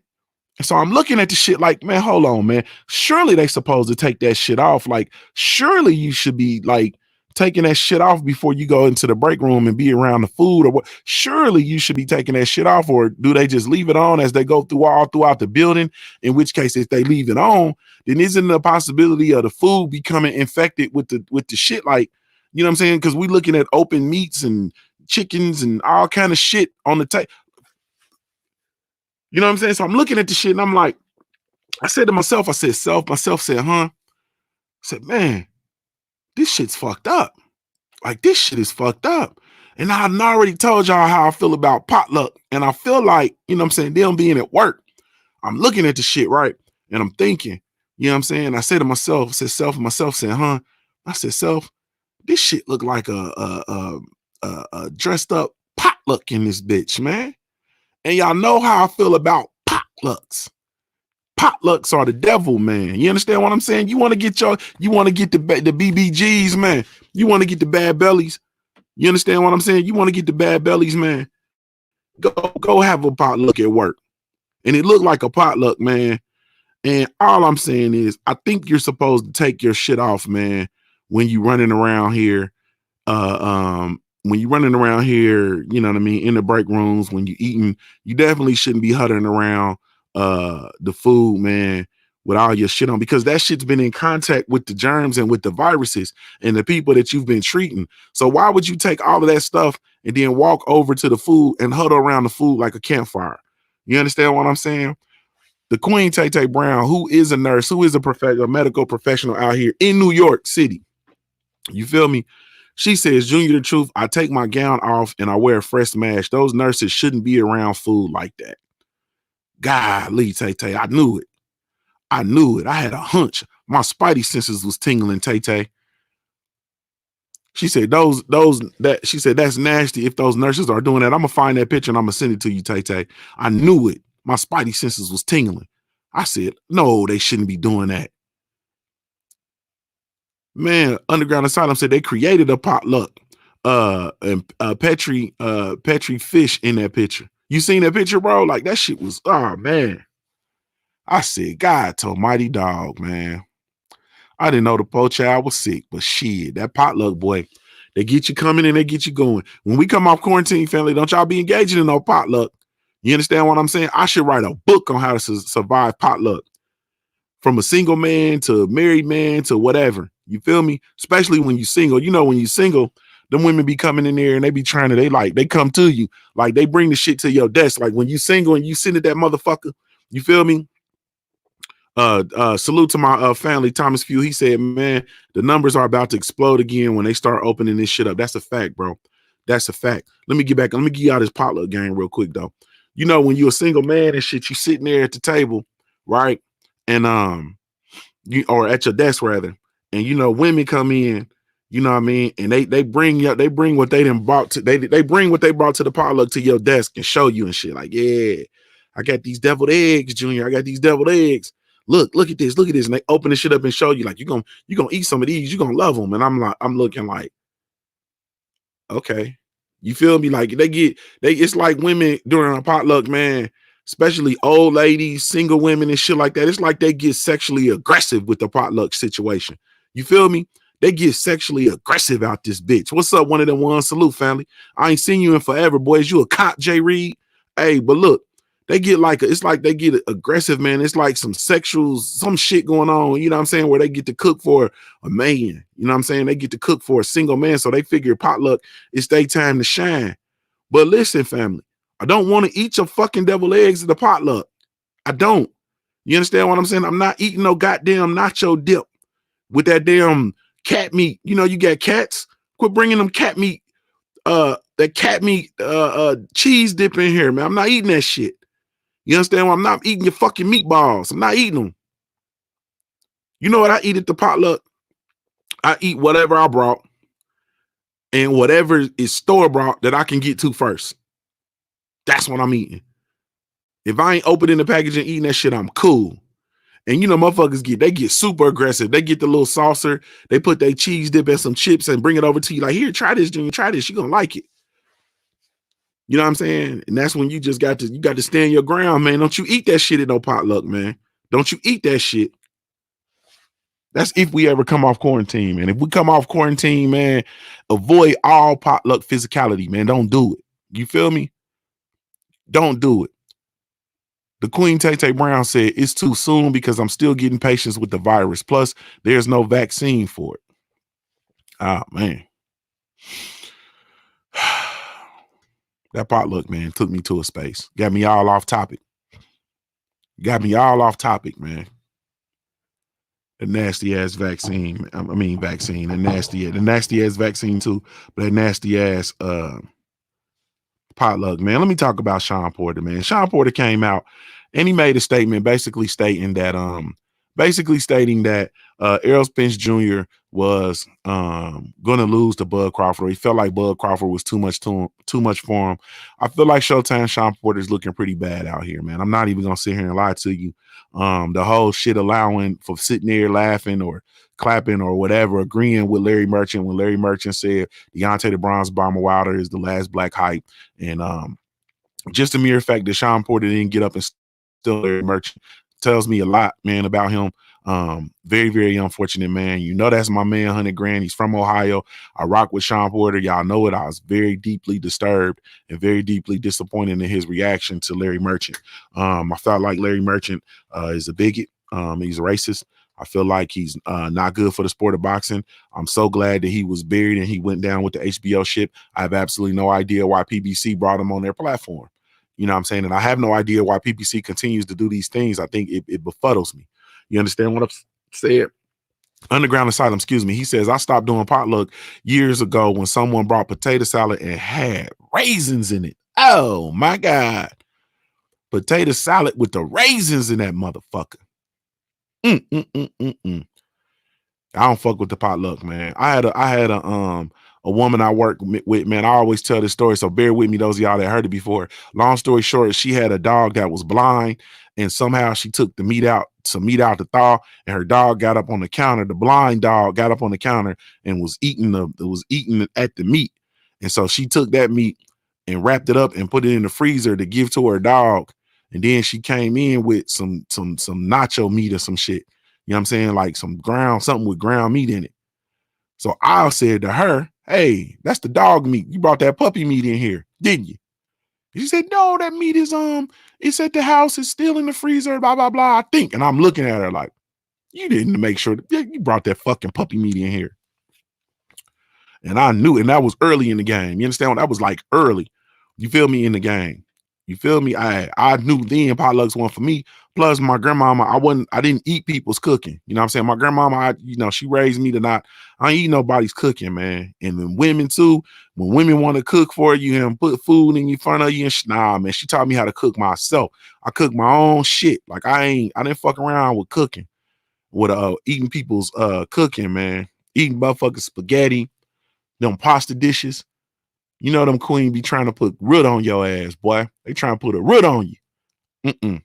And so I'm looking at the shit like, man, hold on, man. Surely they supposed to take that shit off. Like, surely you should be like taking that shit off before you go into the break room and be around the food, or what? Surely you should be taking that shit off, or do they just leave it on as they go throughout the building? In which case, if they leave it on, then isn't the possibility of the food becoming infected with the shit? Like, you know what I'm saying? Because we looking at open meats and chickens and all kind of shit on the table. You know what I'm saying? So I'm looking at the shit and I'm like, I said to myself, myself said, huh? I said, man, this shit's fucked up. Like, this shit is fucked up. And I already told y'all how I feel about potluck. And I feel like, you know what I'm saying, them being at work, I'm looking at the shit, right? And I'm thinking, you know what I'm saying? I said to myself, said, huh? I said, self, this shit look like a dressed up potluck in this bitch, man. And y'all know how I feel about potlucks. Potlucks are the devil, man. You understand what I'm saying? You want to get the BBGs, man. You want to get the bad bellies. You understand what I'm saying? You want to get the bad bellies, man. Go have a potluck at work. And it looked like a potluck, man. And all I'm saying is, I think you're supposed to take your shit off, man, when you running around here. When you're running around here, you know what I mean, in the break rooms, when you're eating, you definitely shouldn't be huddling around the food, man, with all your shit on, because that shit's been in contact with the germs and with the viruses and the people that you've been treating. So why would you take all of that stuff and then walk over to the food and huddle around the food like a campfire? You understand what I'm saying? The Queen Tay Tay Brown, who is a nurse, who is a medical professional out here in New York City. You feel me? She says, Junior, the truth, I take my gown off and I wear a fresh mask. Those nurses shouldn't be around food like that. Golly, Tay Tay, I knew it. I had a hunch. My spidey senses was tingling, Tay Tay. She said, she said, that's nasty. If those nurses are doing that, I'm gonna find that picture and I'm gonna send it to you, Tay Tay. I knew it. My spidey senses was tingling. I said, no, they shouldn't be doing that. Man, Underground Asylum said they created a potluck. And Petri fish in that picture. You seen that picture, bro? Like that shit was, oh man. I said, God almighty dog, man. I didn't know the poor child was sick, but shit, that potluck boy, they get you coming and they get you going. When we come off quarantine, family, don't y'all be engaging in no potluck. You understand what I'm saying? I should write a book on how to survive potluck. From a single man to a married man to whatever. You feel me? Especially when you single. You know, when you single, them women be coming in there and they be trying to, they come to you. Like they bring the shit to your desk. Like when you single and you send it that motherfucker, you feel me? Salute to my family, Thomas Few. He said, man, the numbers are about to explode again when they start opening this shit up. That's a fact, bro. That's a fact. Let me get back. Let me give y'all this potluck game real quick, though. You know, when you're a single man and shit, you sitting there at the table, right? And you or at your desk rather, and you know, women come in, you know what I mean, and they bring what they done brought to they bring what they brought to the potluck to your desk and show you and shit. Like, yeah, I got these deviled eggs, Junior. I got these deviled eggs. Look at this, and they open the shit up and show you, like, you're gonna eat some of these, you're gonna love them. And I'm looking like, okay. You feel me? Like it's like women during a potluck, man, especially old ladies, single women and shit like that. It's like they get sexually aggressive with the potluck situation. You feel me? They get sexually aggressive out this bitch. What's up, one of them ones? Salute, family. I ain't seen you in forever, boys. You a cop, J. Reed? Hey, but look, they get it's like they get aggressive, man. It's like some shit going on, you know what I'm saying, where they get to cook for a man, you know what I'm saying? They get to cook for a single man, so they figure potluck, it's their time to shine. But listen, family, I don't want to eat your fucking devil eggs at the potluck. I don't. You understand what I'm saying? I'm not eating no goddamn nacho dip with that damn cat meat. You know, you got cats. Quit bringing them cat meat, that cat meat cheese dip in here, man. I'm not eating that shit. You understand? I'm not eating your fucking meatballs. I'm not eating them. You know what I eat at the potluck? I eat whatever I brought and whatever is store bought that I can get to first. That's what I'm eating. If I ain't opening the package and eating that shit, I'm cool. And you know, motherfuckers get super aggressive. They get the little saucer, they put their cheese dip and some chips and bring it over to you. Like, here, try this, Junior, try this. You're gonna like it. You know what I'm saying? And that's when you just got to stand your ground, man. Don't you eat that shit at no potluck, man. Don't you eat that shit. That's if we ever come off quarantine, man. If we come off quarantine, man, avoid all potluck physicality, man. Don't do it. You feel me? Don't do it. The Queen Tay Brown said, it's too soon because I'm still getting patients with the virus. Plus, there's no vaccine for it. Ah, man. That potluck, man, took me to a space. Got me all off topic. Man. The nasty ass vaccine. Vaccine. The nasty ass vaccine too. But that nasty ass potluck, man. Let me talk about Sean Porter, man. Sean Porter came out and he made a statement basically stating that Errol Spence Jr. was gonna lose to Bud Crawford. He felt like Bud Crawford was too much for him. I feel like Showtime Sean Porter is looking pretty bad out here, man. I'm not even gonna sit here and lie to you. The whole shit allowing for sitting there laughing or clapping or whatever, agreeing with Larry Merchant when Larry Merchant said Deontay the Bronze Bomber Wilder is the last black hype. And just the mere fact that Sean Porter didn't get up and still Larry Merchant tells me a lot, man, about him. Very, very unfortunate, man. You know, that's my man, 100 Grand. He's from Ohio. I rock with Sean Porter. Y'all know it. I was very deeply disturbed and very deeply disappointed in his reaction to Larry Merchant. I felt like Larry Merchant is a bigot. He's a racist. I feel like he's not good for the sport of boxing. I'm so glad that he was buried and he went down with the HBO ship. I have absolutely no idea why PBC brought him on their platform. You know what I'm saying? And I have no idea why PPC continues to do these things. I think it befuddles me. You understand what I'm saying? Underground Asylum, excuse me. He says, I stopped doing potluck years ago when someone brought potato salad and had raisins in it. Oh, my God. Potato salad with the raisins in that motherfucker. I don't fuck with the potluck, man. I had a a woman I work with, man. I always tell this story, so bear with me, those of y'all that heard it before. Long story short, she had a dog that was blind, and somehow she took the meat out, some meat out to thaw, and her dog got up on the counter. The blind dog got up on the counter and was eating at the meat. And so she took that meat and wrapped it up and put it in the freezer to give to her dog. And then she came in with some nacho meat or some shit. You know what I'm saying? Like something with ground meat in it. So I said to her, "Hey, that's the dog meat. You brought that puppy meat in here, didn't you?" She said, "No, that meat is it's at the house. It's still in the freezer, blah, blah, blah, I think." And I'm looking at her like, "You didn't make sure that you brought that fucking puppy meat in here." And I knew, and that was early in the game. You understand? That was like early. You feel me, in the game? You feel me? I knew then potlucks weren't for me. Plus, my grandmama, I didn't eat people's cooking. You know what I'm saying? My grandmama, she raised me to not, I ain't eat nobody's cooking, man. And then women too, when women want to cook for you and put food in front of you, and nah, man, she taught me how to cook myself. I cook my own shit. Like I didn't fuck around with cooking, with eating people's cooking, man. Eating motherfucking spaghetti, them pasta dishes. You know them queen be trying to put root on your ass, boy. They trying to put a root on you. Mm-mm.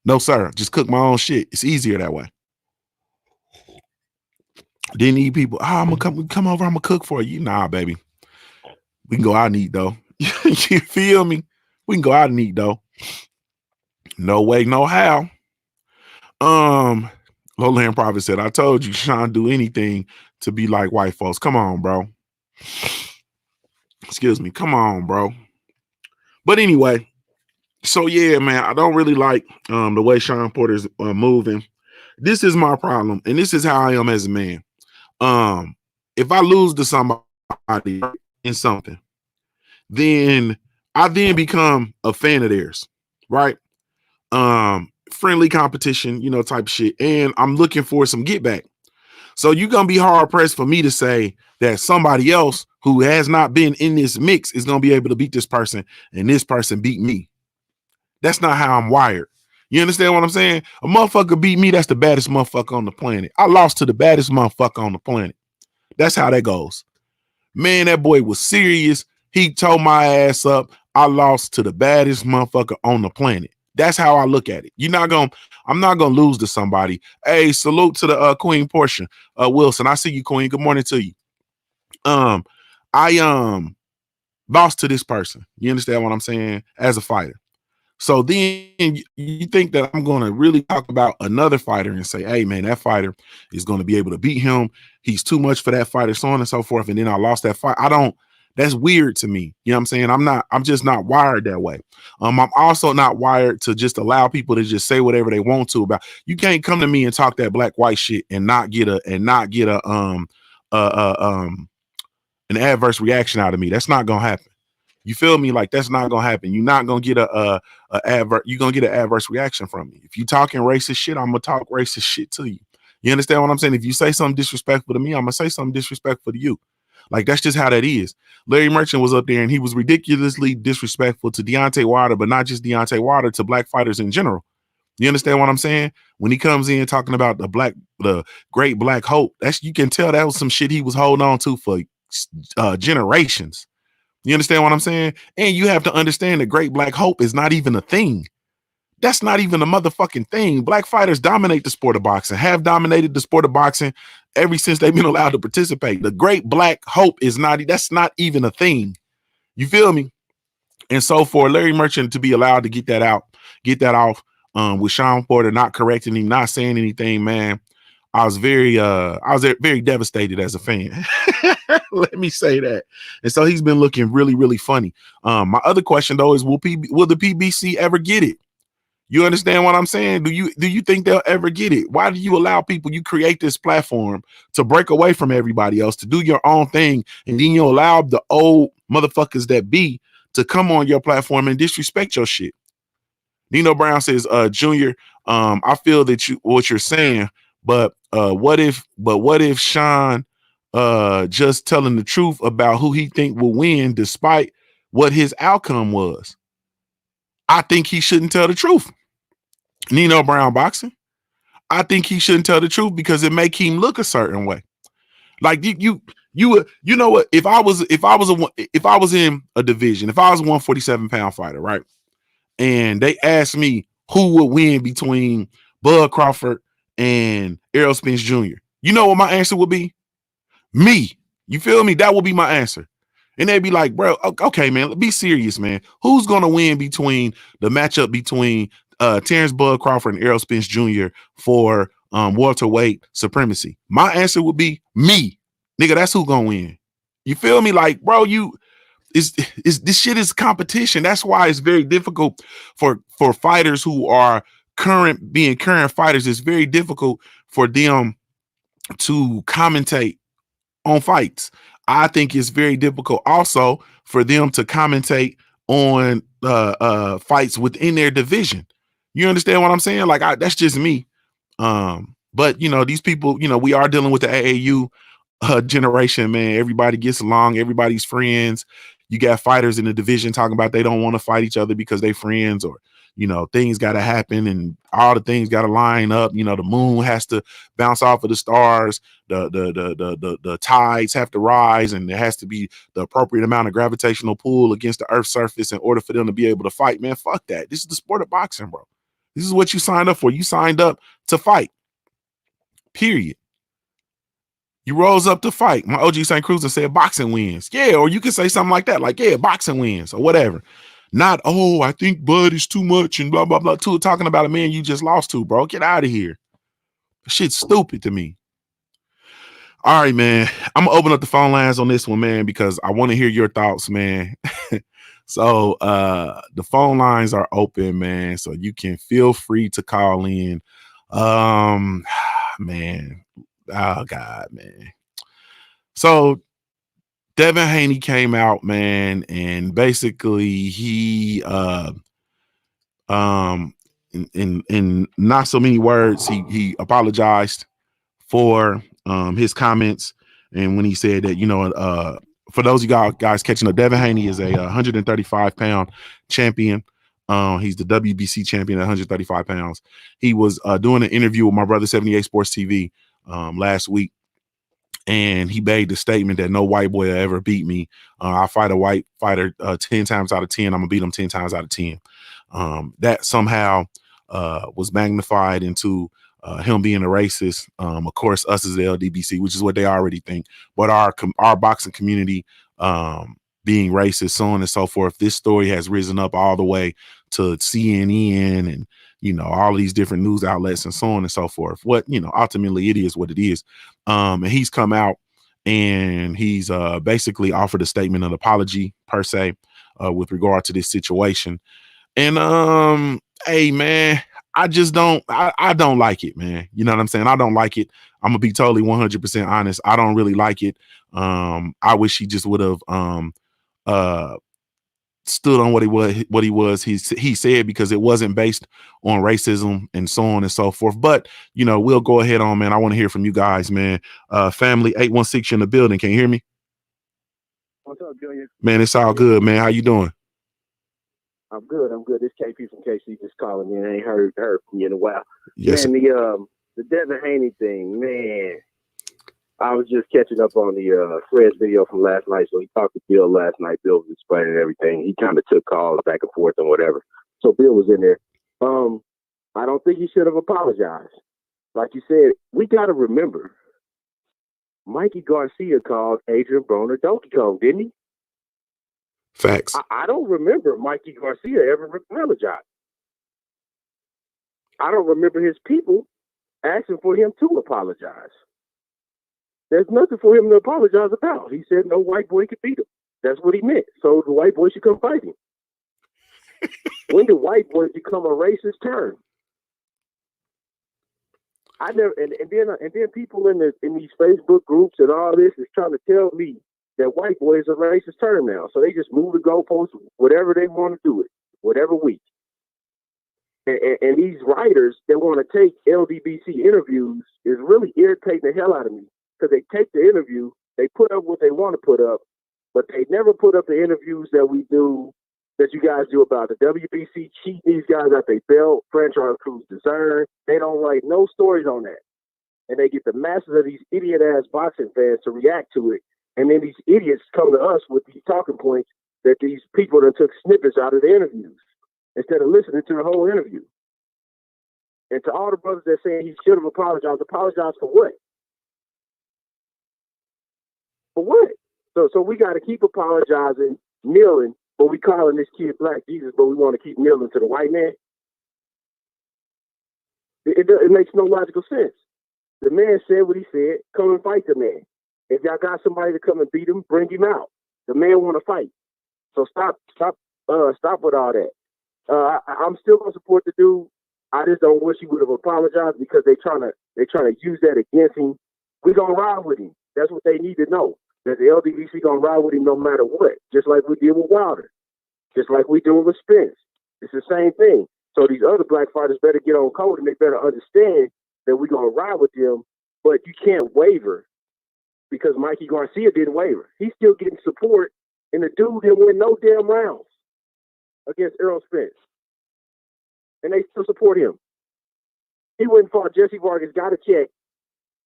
No, sir. Just cook my own shit. It's easier that way. Didn't need people. I'm gonna come over. I'm gonna cook for you. Nah, baby. We can go out and eat though. You feel me? We can go out and eat though. No way, no how. Lowland Prophet said, "I told you, Sean, do anything to be like white folks. Come on, bro. Excuse me. Come on, bro." But anyway, so yeah, man, I don't really like the way Sean Porter's moving. This is my problem, and this is how I am as a man. If I lose to somebody in something, then I then become a fan of theirs, right? Friendly competition, type shit, and I'm looking for some get back. So you're gonna be hard pressed for me to say that somebody else who has not been in this mix is gonna be able to beat this person, and this person beat me. That's not how I'm wired. You understand what I'm saying? A motherfucker beat me, that's the baddest motherfucker on the planet. I lost to the baddest motherfucker on the planet. That's how that goes. Man, that boy was serious. He tore my ass up. I lost to the baddest motherfucker on the planet. That's how I look at it. I'm not gonna lose to somebody. Hey, salute to the Queen Portia Wilson. I see you, Queen. Good morning to you. I lost to this person. You understand what I'm saying? As a fighter. So then you think that I'm going to really talk about another fighter and say, "Hey, man, that fighter is going to be able to beat him. He's too much for that fighter," so on and so forth. And then I lost that fight. That's weird to me. You know what I'm saying? I'm just not wired that way. I'm also not wired to just allow people to just say whatever they want to about. You can't come to me and talk that black white shit and not get an adverse reaction out of me. That's not going to happen. You feel me? Like, that's not gonna happen. You're not gonna get you're gonna get an adverse reaction from me. If you talking racist shit, I'm gonna talk racist shit to you. You understand what I'm saying? If you say something disrespectful to me, I'm gonna say something disrespectful to you. Like, that's just how that is. Larry Merchant was up there and he was ridiculously disrespectful to Deontay Wilder, but not just Deontay Wilder, to black fighters in general. You understand what I'm saying? When he comes in talking about the great black hope, you can tell that was some shit he was holding on to for generations. You understand what I'm saying? And you have to understand that great black hope is not even a thing. That's not even a motherfucking thing. Black fighters dominate the sport of boxing, have dominated the sport of boxing ever since they've been allowed to participate. The great black hope that's not even a thing. You feel me? And so for Larry Merchant to be allowed to get that off, with Sean Porter not correcting him, not saying anything, man, I was very devastated as a fan. Let me say that. And so he's been looking really, really funny. My other question though is, will the PBC ever get it? You understand what I'm saying? Do you think they'll ever get it? Why do you allow people? You create this platform to break away from everybody else, to do your own thing, and then you allow the old motherfuckers that be to come on your platform and disrespect your shit. Nino Brown says, Junior, I feel that what you're saying, but what if Sean just telling the truth about who he think will win despite what his outcome was? I think he shouldn't tell the truth. Nino Brown Boxing. I think he shouldn't tell the truth because it make him look a certain way. Like you know what? If I was in a division, if I was a 147-pound fighter, right? And they asked me who would win between Bud Crawford and Errol Spence Jr., you know what my answer would be? Me. You feel me? That would be my answer. And they'd be like, bro, okay, man, be serious, man. Who's going to win between the matchup between Terrence Bud Crawford and Errol Spence Jr. for welterweight supremacy? My answer would be me. Nigga, that's who's going to win. You feel me? Like, bro, is this shit is competition. That's why it's very difficult for fighters who are current fighters. It's very difficult for them to commentate on fights. I think it's very difficult also for them to commentate on fights within their division. You understand what I'm saying? Like, that's just me. But you know, these people, you know, we are dealing with the AAU generation, man. Everybody gets along, everybody's friends. You got fighters in the division talking about they don't want to fight each other because they friends, or you know, things got to happen and all the things got to line up. You know, the moon has to bounce off of the stars, the tides have to rise, and there has to be the appropriate amount of gravitational pull against the earth's surface in order for them to be able to fight. Man, fuck that. This is the sport of boxing, bro. This is what you signed up for. You signed up to fight. Period. You rose up to fight. My OG St. Cruz and said boxing wins. Yeah, or you can say something like that, like, yeah, boxing wins or whatever. Not, oh, I think Bud is too much and blah, blah, blah. Talking about a man you just lost to, bro. Get out of here. Shit's stupid to me. All right, man. I'm going to open up the phone lines on this one, man, because I want to hear your thoughts, man. So the phone lines are open, man. So you can feel free to call in. Man. Oh God, man. So Devin Haney came out, man, and basically he in not so many words, he apologized for his comments, and when he said that, you know, for those of you guys catching up, Devin Haney is a 135-pound champion. He's the WBC champion at 135 pounds. He was doing an interview with my brother 78 Sports TV last week, and he made the statement that no white boy will ever beat me. I fight a white fighter 10 times out of 10. I'm gonna beat him 10 times out of 10. That somehow was magnified into him being a racist. Of course, us as the LDBC, which is what they already think, but our boxing community being racist, so on and so forth. This story has risen up all the way to CNN and, you know, all of these different news outlets and so on and so forth. What, you know, ultimately it is what it is. And he's come out and he's basically offered a statement of apology per se with regard to this situation. And hey, man, I just don't like it, man. You know what I'm saying? I don't like it. I'm gonna be totally 100% honest. I don't really like it. I wish he just would have stood on what he was. He said, because it wasn't based on racism and so on and so forth. But you know, we'll go ahead on, man. I want to hear from you guys, man. Family 816 in the building. Can you hear me? What's up, Junior? Man, it's all good, man. How you doing? I'm good. This KP from KC just calling me. I ain't heard from you in a while. Yes. Man, the Devin Haney thing, man. I was just catching up on the Fred's video from last night. So he talked to Bill last night. Bill was explaining everything. He kind of took calls back and forth and whatever. So Bill was in there. I don't think he should have apologized. Like you said, we got to remember, Mikey Garcia called Adrian Broner Donkey Kong, didn't he? Facts. I don't remember Mikey Garcia ever apologized. I don't remember his people asking for him to apologize. There's nothing for him to apologize about. He said no white boy could beat him. That's what he meant. So the white boy should come fight him. When did white boys become a racist term? I never. And then people in these Facebook groups and all this is trying to tell me that white boy is a racist term now. So they just move the goalposts whatever they want to do it, whatever week. And these writers that want to take LDBC interviews is really irritating the hell out of me, because they take the interview, they put up what they want to put up, but they never put up the interviews that we do, that you guys do about the WBC cheating these guys out their belt, franchise crews deserve. They don't write no stories on that. and they get the masses of these idiot-ass boxing fans to react to it. And then these idiots come to us with these talking points that these people that took snippets out of the interviews instead of listening to the whole interview. And to all the brothers that saying he should have apologized for what? For what? So we got to keep apologizing, kneeling, but we calling this kid Black Jesus, but we want to keep kneeling to the white man. It makes no logical sense. The man said what he said. Come and fight the man. If y'all got somebody to come and beat him, bring him out. The man want to fight. So stop with all that. I'm still gonna support the dude. I just don't wish he would have apologized because they're trying to use that against him. We gonna ride with him. That's what they need to know. That the LDVC gonna ride with him no matter what. Just like we did with Wilder. Just like we doing with Spence. It's the same thing. So these other black fighters better get on code and they better understand that we're gonna ride with them. But you can't waver because Mikey Garcia didn't waver. He's still getting support, and the dude didn't win no damn rounds against Errol Spence. And they still support him. He went and fought Jesse Vargas, got a check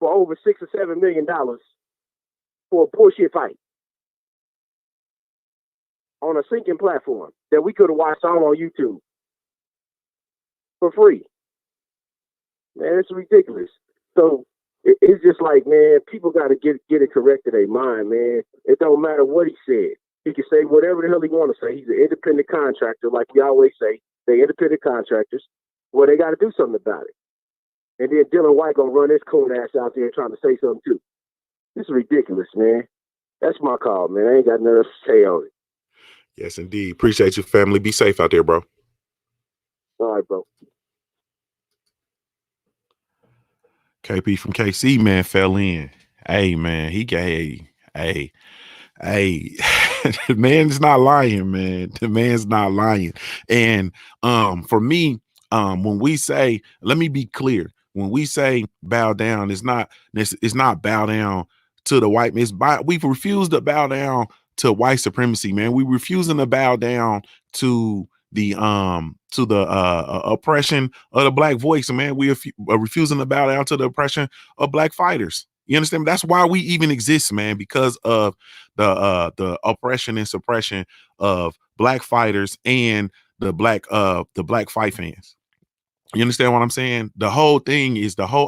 for over $6 or $7 million for a bullshit fight on a sinking platform that we could have watched all on YouTube for free. Man, it's ridiculous. So it's just like, man, people got to get it correct in their mind, man. It don't matter what he said. He can say whatever the hell he want to say. He's an independent contractor, like we always say. They're independent contractors. Well, they got to do something about it. And then Dylan White gonna run his coon ass out there trying to say something too. This is ridiculous, man. That's my call, man. I ain't got nothing else to say on it. Yes, indeed. Appreciate your family. Be safe out there, bro. All right, bro. KP from KC, man, fell in. Hey, man, he gave. Hey, the man's not lying, man. The man's not lying. And for me, when we say, let me be clear, when we say bow down, it's not bow down to the white man. We've refused to bow down to white supremacy, man. We refusing to bow down to the oppression of the black voice, man. We are refusing to bow down to the oppression of black fighters. You understand? That's why we even exist, man, because of the oppression and suppression of black fighters and the black fight fans. You understand what I'm saying? The whole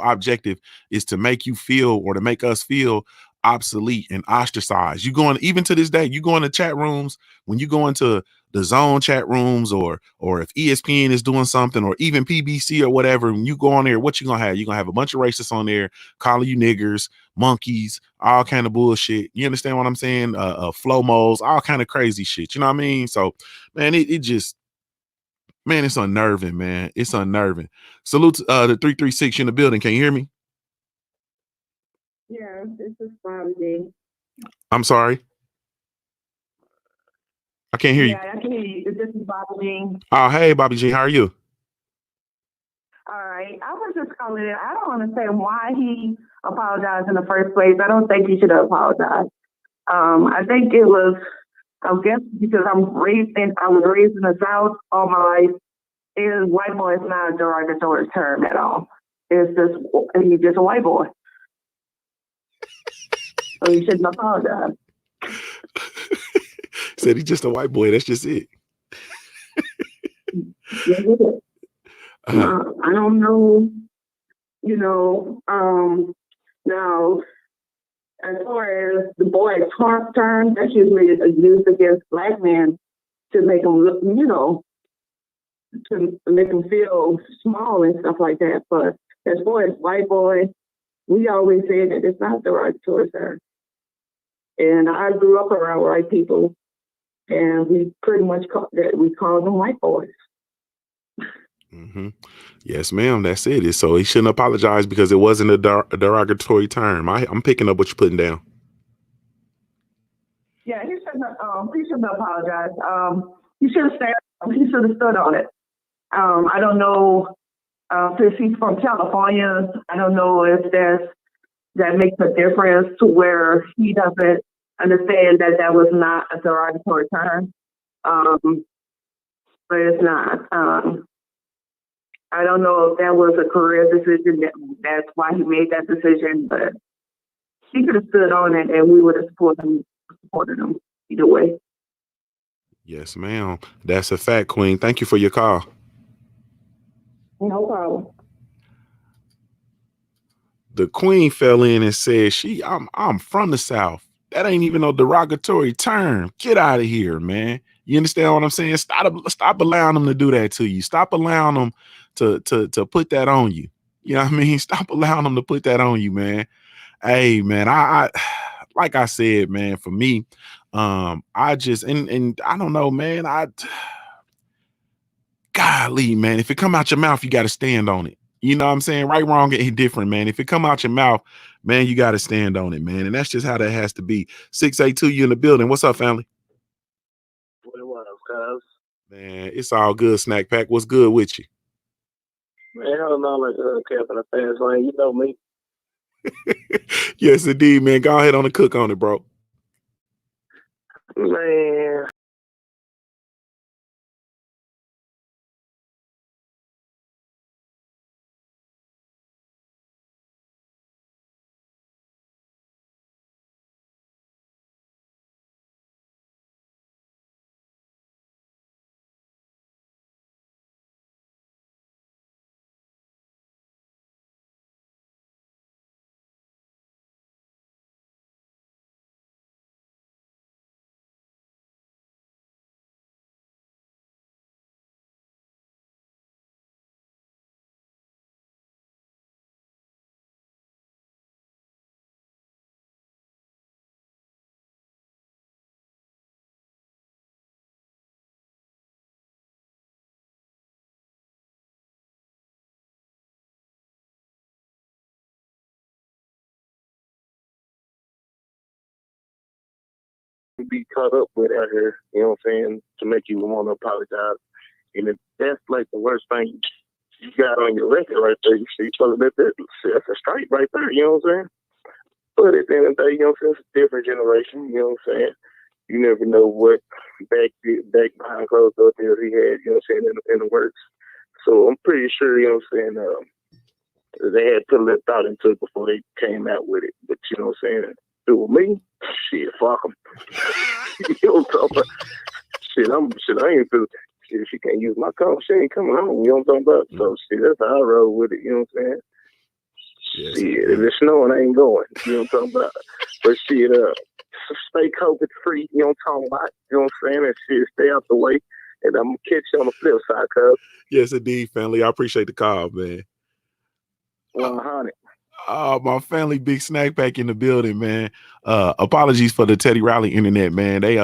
objective is to make you feel, or to make us feel, obsolete and ostracized. You going, even to this day, you go into chat rooms, when you go into the Zone chat rooms, or if ESPN is doing something, or even PBC or whatever, when you go on there, what you gonna have? You're gonna have a bunch of racists on there calling you niggers, monkeys, all kind of bullshit. You understand what I'm saying? Flow-mos, all kind of crazy shit. You know what I mean? So, man, it just, man, it's unnerving, man. It's unnerving. Salute to the 336 in the building. Can you hear me? Yeah, this is Froggy. I'm sorry. I can't hear you. Yeah, I can hear you. This is Bobby Jean. Oh, hey, Bobby G. How are you? All right. I was just calling in. I don't understand why he apologized in the first place. I don't think he should have apologized. I think it was, I guess, because I was raised in the South all my life. White boy is not a derogatory term at all. He's just a white boy. So he shouldn't apologize. Said he's just a white boy. That's just it. Yeah, it is. I don't know, now, as far as the boy's harp term, that's usually used against black men to make them look, to make them feel small and stuff like that. But as far as white boy, we always say that it's not derogatory term. And I grew up around white people, and we pretty much call them white boys. Mm-hmm. Yes, ma'am. That's it. So he shouldn't apologize because it wasn't a derogatory term. I'm picking up what you're putting down. Yeah, he shouldn't apologize. He should have stood on it. I don't know, since he's from California, I don't know if that makes a difference to where he doesn't understand that was not a derogatory term. But it's not. I don't know if that was a career decision. That's why he made that decision, but he could have stood on it, and we would have supported him either way. Yes, ma'am. That's a fact, Queen. Thank you for your call. No problem. The Queen fell in and said, I'm from the South. That ain't even no derogatory term. Get out of here, man. You understand what I'm saying? Stop allowing them to do that to you. Stop allowing them to put that on you. You know what I mean? Stop allowing them to put that on you, man. Hey, man, I like I said, man, for me, I just and I don't know, man. Golly, man, if it come out your mouth, you got to stand on it. You know what I'm saying? Right, wrong, and indifferent, man. If it come out your mouth, man, you got to stand on it, man. And that's just how that has to be. 682, you in the building. What's up, family? What it was, cuz. Man, it's all good, Snack Pack. What's good with you? Man, I don't know, like, Kevin, the fans lane, you know me. Yes, indeed, man. Go ahead on the cook on it, bro. Man. Be caught up with out here, you know what I'm saying, to make you want to apologize. And if that's like the worst thing you got on your record right there, you see, that's a strike right there, you know what I'm saying? But at the end of the day, you know what I'm saying, it's a different generation, you know what I'm saying? You never know what back behind closed doors he had, you know what I'm saying, in the works. So I'm pretty sure, you know what I'm saying, they had put a little thought into it before they came out with it. But you know what I'm saying? It was me, shit, fuck them. You know what I'm talking about? I ain't feel, shit, she can't use my car, she ain't coming home, you know what I'm talking about? So shit, that's how I roll with it, you know what I'm saying? Yes, shit, if it's snowing, I ain't going, you know what I'm talking about? But shit, stay COVID free, you know what I'm talking about? You know what I'm saying? And shit, stay out the way. And I'm gonna catch you on the flip side, cuz. Yes, indeed, family. I appreciate the call, man. 100. My family, Big Snack Pack in the building, man. Apologies for the Teddy Riley internet, man. They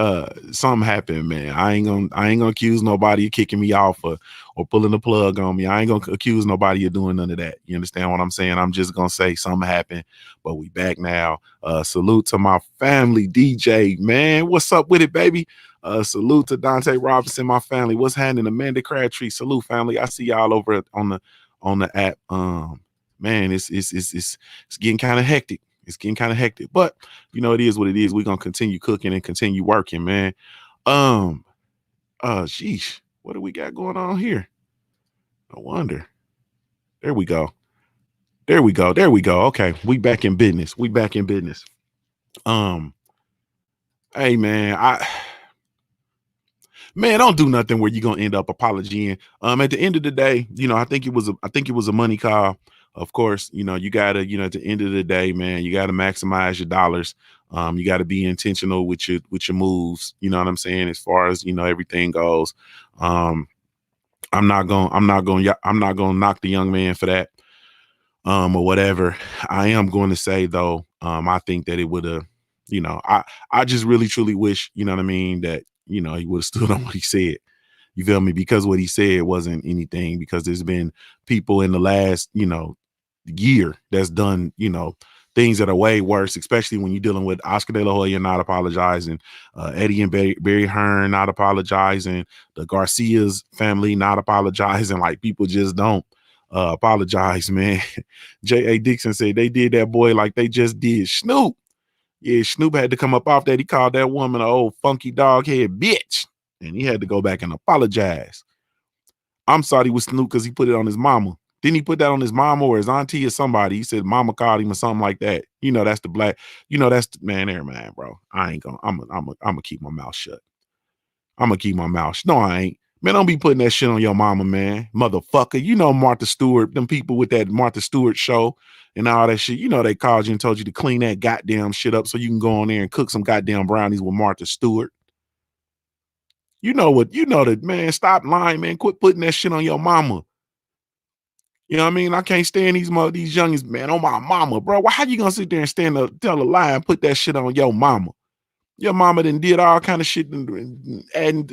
something happened, man. I ain't gonna accuse nobody of kicking me off or pulling the plug on me. I ain't gonna accuse nobody of doing none of that. You understand what I'm saying? I'm just gonna say something happened, but we back now. Salute to my family, DJ, man. What's up with it, baby? Salute to Dante Robinson, my family. What's happening? Amanda Crabtree, salute, family. I see y'all over on the app. Man, it's getting kind of hectic. It's getting kind of hectic, but you know, it is what it is. We're gonna continue cooking and continue working, man. Sheesh, what do we got going on here? I wonder. There we go. There we go. There we go. Okay, we back in business. We back in business. Hey man, man, don't do nothing where you're gonna end up apologizing. At the end of the day, you know, I think it was a money call. Of course, you know, you gotta, you know, at the end of the day, man, you gotta maximize your dollars. You gotta be intentional with your moves. You know what I'm saying? As far as, you know, everything goes. I'm not gonna knock the young man for that. Or whatever. I am going to say though, I think that it would have, you know, I just really truly wish, you know what I mean, that, you know, he would have stood on what he said. You feel me? Because what he said wasn't anything, because there's been people in the last, you know, year that's done, you know, things that are way worse, especially when you're dealing with Oscar De La Hoya not apologizing, Eddie and Barry Hearn not apologizing, the Garcia's family not apologizing. Like, people just don't apologize, man. J.A. Dixon said they did that boy like they just did Snoop. Yeah, Snoop had to come up off that. He called that woman an old funky dog head bitch, and he had to go back and apologize. I'm sorry with Snoop because he put it on his mama. Didn't he put that on his mama or his auntie or somebody? He said mama called him or something like that. You know, that's the black, you know, that's the man there, man, bro. I ain't gonna, I'm gonna keep my mouth shut. I'm gonna keep my mouth shut. No, I ain't. Man, don't be putting that shit on your mama, man. Motherfucker. You know Martha Stewart, them people with that Martha Stewart show and all that shit. You know they called you and told you to clean that goddamn shit up so you can go on there and cook some goddamn brownies with Martha Stewart. You know what? You know that, man. Stop lying, man. Quit putting that shit on your mama. You know what I mean? I can't stand these youngins, man, on my mama, bro. Why how you gonna sit there and stand up, tell a lie and put that shit on your mama? Your mama done did all kind of shit and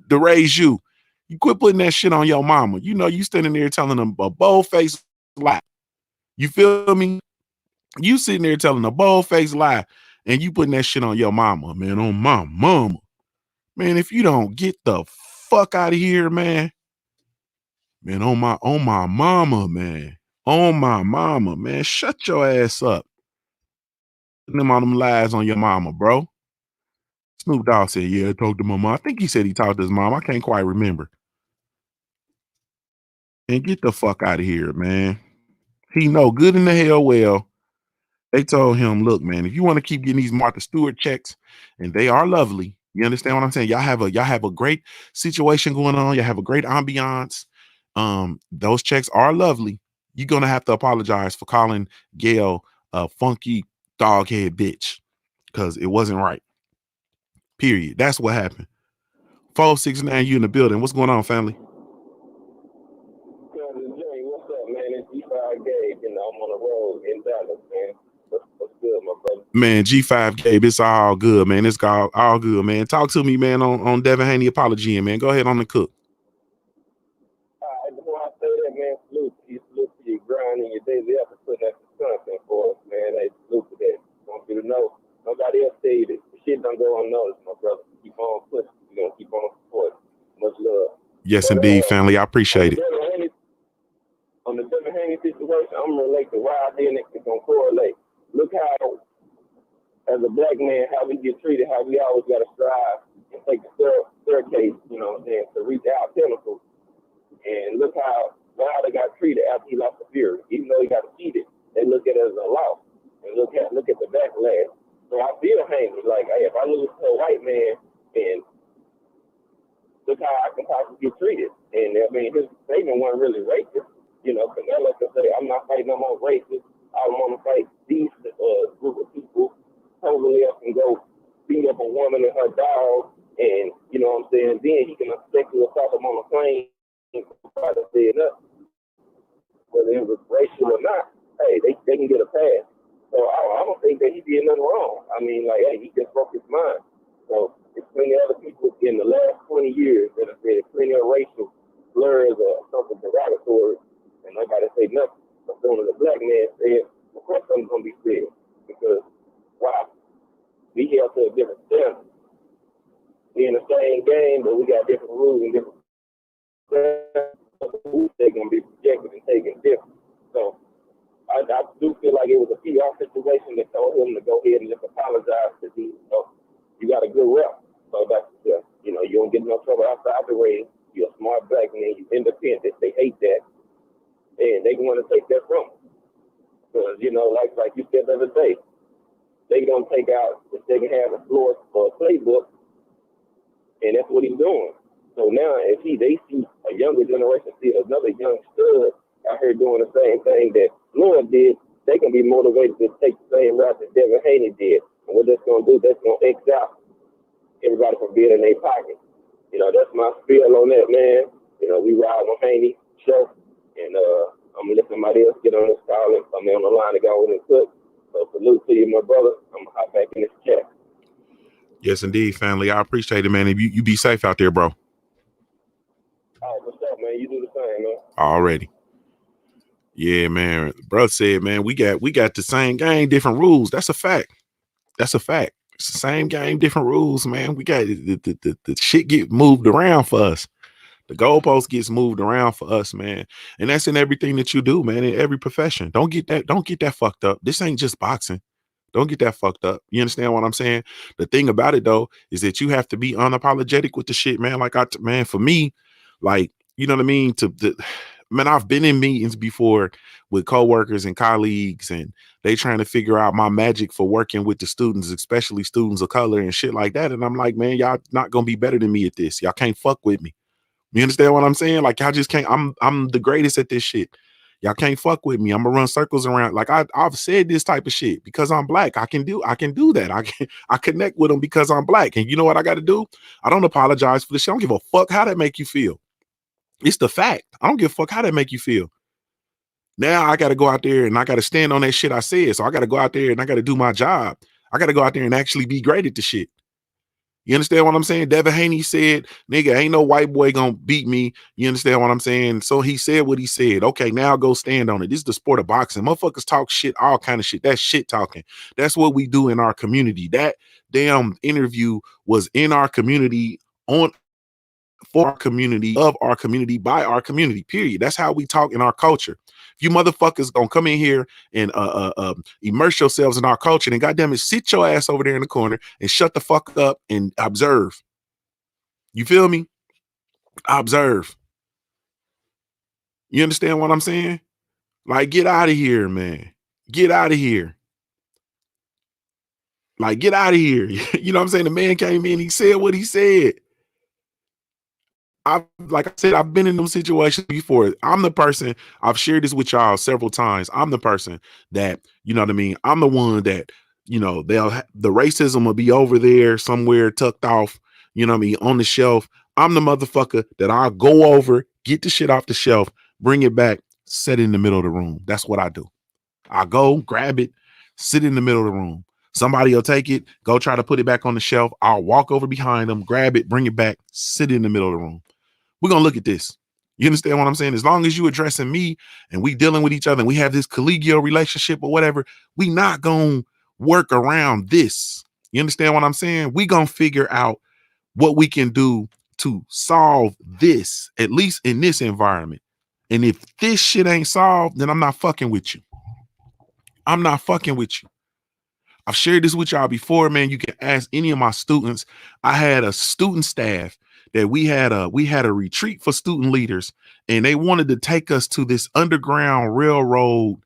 to raise you. You quit putting that shit on your mama. You know you standing there telling them a bold-faced lie. You feel me? You sitting there telling a bold-faced lie and you putting that shit on your mama, man, on my mama. Man, if you don't get the fuck out of here, man. Man, on my mama, man. On my mama, man. Shut your ass up. Them on them lies on your mama, bro. Snoop Dogg said, yeah, I talked to my mom. I think he said he talked to his mom. I can't quite remember. And get the fuck out of here, man. He know good in the hell well. They told him, look, man, if you want to keep getting these Martha Stewart checks, and they are lovely, you understand what I'm saying? Y'all have a great situation going on. You have a great ambiance. Those checks are lovely. You're gonna have to apologize for calling Gail a funky doghead bitch because it wasn't right. Period. That's what happened. 469, you in the building. What's going on, family? What's up, man? It's G5 Gabe. You know, I'm on the road in Dallas, man. What's good, my brother? Man, G5 Gabe, it's all good, man. It's all good, man. Talk to me, man, on Devin Haney apology, man. Go ahead on the cook. Before I say that, man, salute to your grind and your daily effort putting that content for us, man. Hey, salute to that. I want you to know, nobody else say that the shit don't go unnoticed, my brother. Keep on pushing. We're going to keep on supporting. Much love. Yes, indeed, family. I appreciate it. On the Devin Haney situation, I'm going to relate to why I did it. It's going to correlate. Look how, as a black man, how we get treated, how we always got to strive and take the staircase, you know what I'm saying, to reach our pinnacle. And look how they got treated after he lost the Fury. Even though he got cheated, they look at it as a loss. And look at the backlash. So I feel Haney like, hey, if I lose to a white man, and look how I can possibly get treated. And I mean, his statement wasn't really racist. You know, Canelo can say, I'm not fighting no more racists. I want to fight these group of people totally up and go beat up a woman and her dog. And, you know what I'm saying? Then he can sexually assault them on a plane and try to say it up. Whether it was racial or not, hey, they can get a pass. So I don't think that he did nothing wrong. I mean, like, hey, he just broke his mind. So there's plenty of other people in the last 20 years that have said plenty of racial slurs or something derogatory, and nobody say nothing. But soon as the black man said, of course something's going to be said. Because, wow, we held to a different standard. We in the same game, but we got different rules and different rules. They're going to be projected and taken different. So I do feel like it was a PR situation that told him to go ahead and just apologize to you. So you got a good rep. So that's, you know, you don't get no trouble outside the ring. You're a smart black man. You're independent. They hate that. And they want to take that from him. Because, you know, like you said the other day, they're going to take out, if they can have a floor or a playbook, and that's what he's doing. So now, if they see a younger generation, see another young stud out here doing the same thing that Floyd did, they can be motivated to take the same route that Devin Haney did. And what that's going to do, that's going to X out everybody from being in their pocket. You know, that's my spiel on that, man. You know, we ride on Haney show, and I'm going to let somebody else get on this call and come on the line to go in and cook. So salute to you, my brother. I'm going to hop back in this chat. Yes, indeed, family. I appreciate it, man. If you be safe out there, bro. Oh, what's up, man? You do the same, man. Already. Yeah, man. Bro said, man, we got the same game, different rules. That's a fact. That's a fact. It's the same game, different rules, man. We got the shit get moved around for us. The goalpost gets moved around for us, man. And that's in everything that you do, man, in every profession. Don't get that fucked up. This ain't just boxing. Don't get that fucked up. You understand what I'm saying? The thing about it, though, is that you have to be unapologetic with the shit, man. Like, man, for me, like, you know what I mean? Man, I've been in meetings before with coworkers and colleagues, and they trying to figure out my magic for working with the students, especially students of color and shit like that. And I'm like, man, y'all not gonna be better than me at this. Y'all can't fuck with me. You understand what I'm saying? Like, y'all just can't. I'm the greatest at this shit. Y'all can't fuck with me. I'm gonna run circles around. Like I've said this type of shit because I'm black. I can do that. I connect with them because I'm black. And you know what I got to do? I don't apologize for the shit. I don't give a fuck how that make you feel. It's the fact. I don't give a fuck how that make you feel. Now I got to go out there and I got to stand on that shit I said. So I got to go out there and I got to do my job. I got to go out there and actually be great at the shit. You understand what I'm saying? Devin Haney said, nigga, ain't no white boy gonna beat me. You understand what I'm saying? So he said what he said. Okay, now go stand on it. This is the sport of boxing. Motherfuckers talk shit, all kind of shit. That's shit talking. That's what we do in our community. That damn interview was in our community, on for our community, of our community, by our community, period. That's how we talk in our culture. If you motherfuckers gonna come in here and immerse yourselves in our culture, then goddamn it, sit your ass over there in the corner and shut the fuck up and observe. You feel me? Observe. You understand what I'm saying? Like, get out of here, man. Get out of here. Like, get out of here. You know what I'm saying? The man came in, he said what he said. Like I said, I've been in those situations before. I'm the person, I've shared this with y'all several times. I'm the person that, you know what I mean? I'm the one that, you know, the racism will be over there somewhere tucked off, you know what I mean, on the shelf. I'm the motherfucker that I'll go over, get the shit off the shelf, bring it back, set it in the middle of the room. That's what I do. I go grab it, sit in the middle of the room. Somebody will take it, go try to put it back on the shelf. I'll walk over behind them, grab it, bring it back, sit in the middle of the room. We're gonna look at this. You understand what I'm saying? As long as you addressing me and we dealing with each other and we have this collegial relationship or whatever, we not gonna work around this. You understand what I'm saying? We gonna figure out what we can do to solve this, at least in this environment. And if this shit ain't solved, then I'm not fucking with you. I'm not fucking with you. I've shared this with y'all before, man. You can ask any of my students. I had a student staff that we had a retreat for student leaders, and they wanted to take us to this underground railroad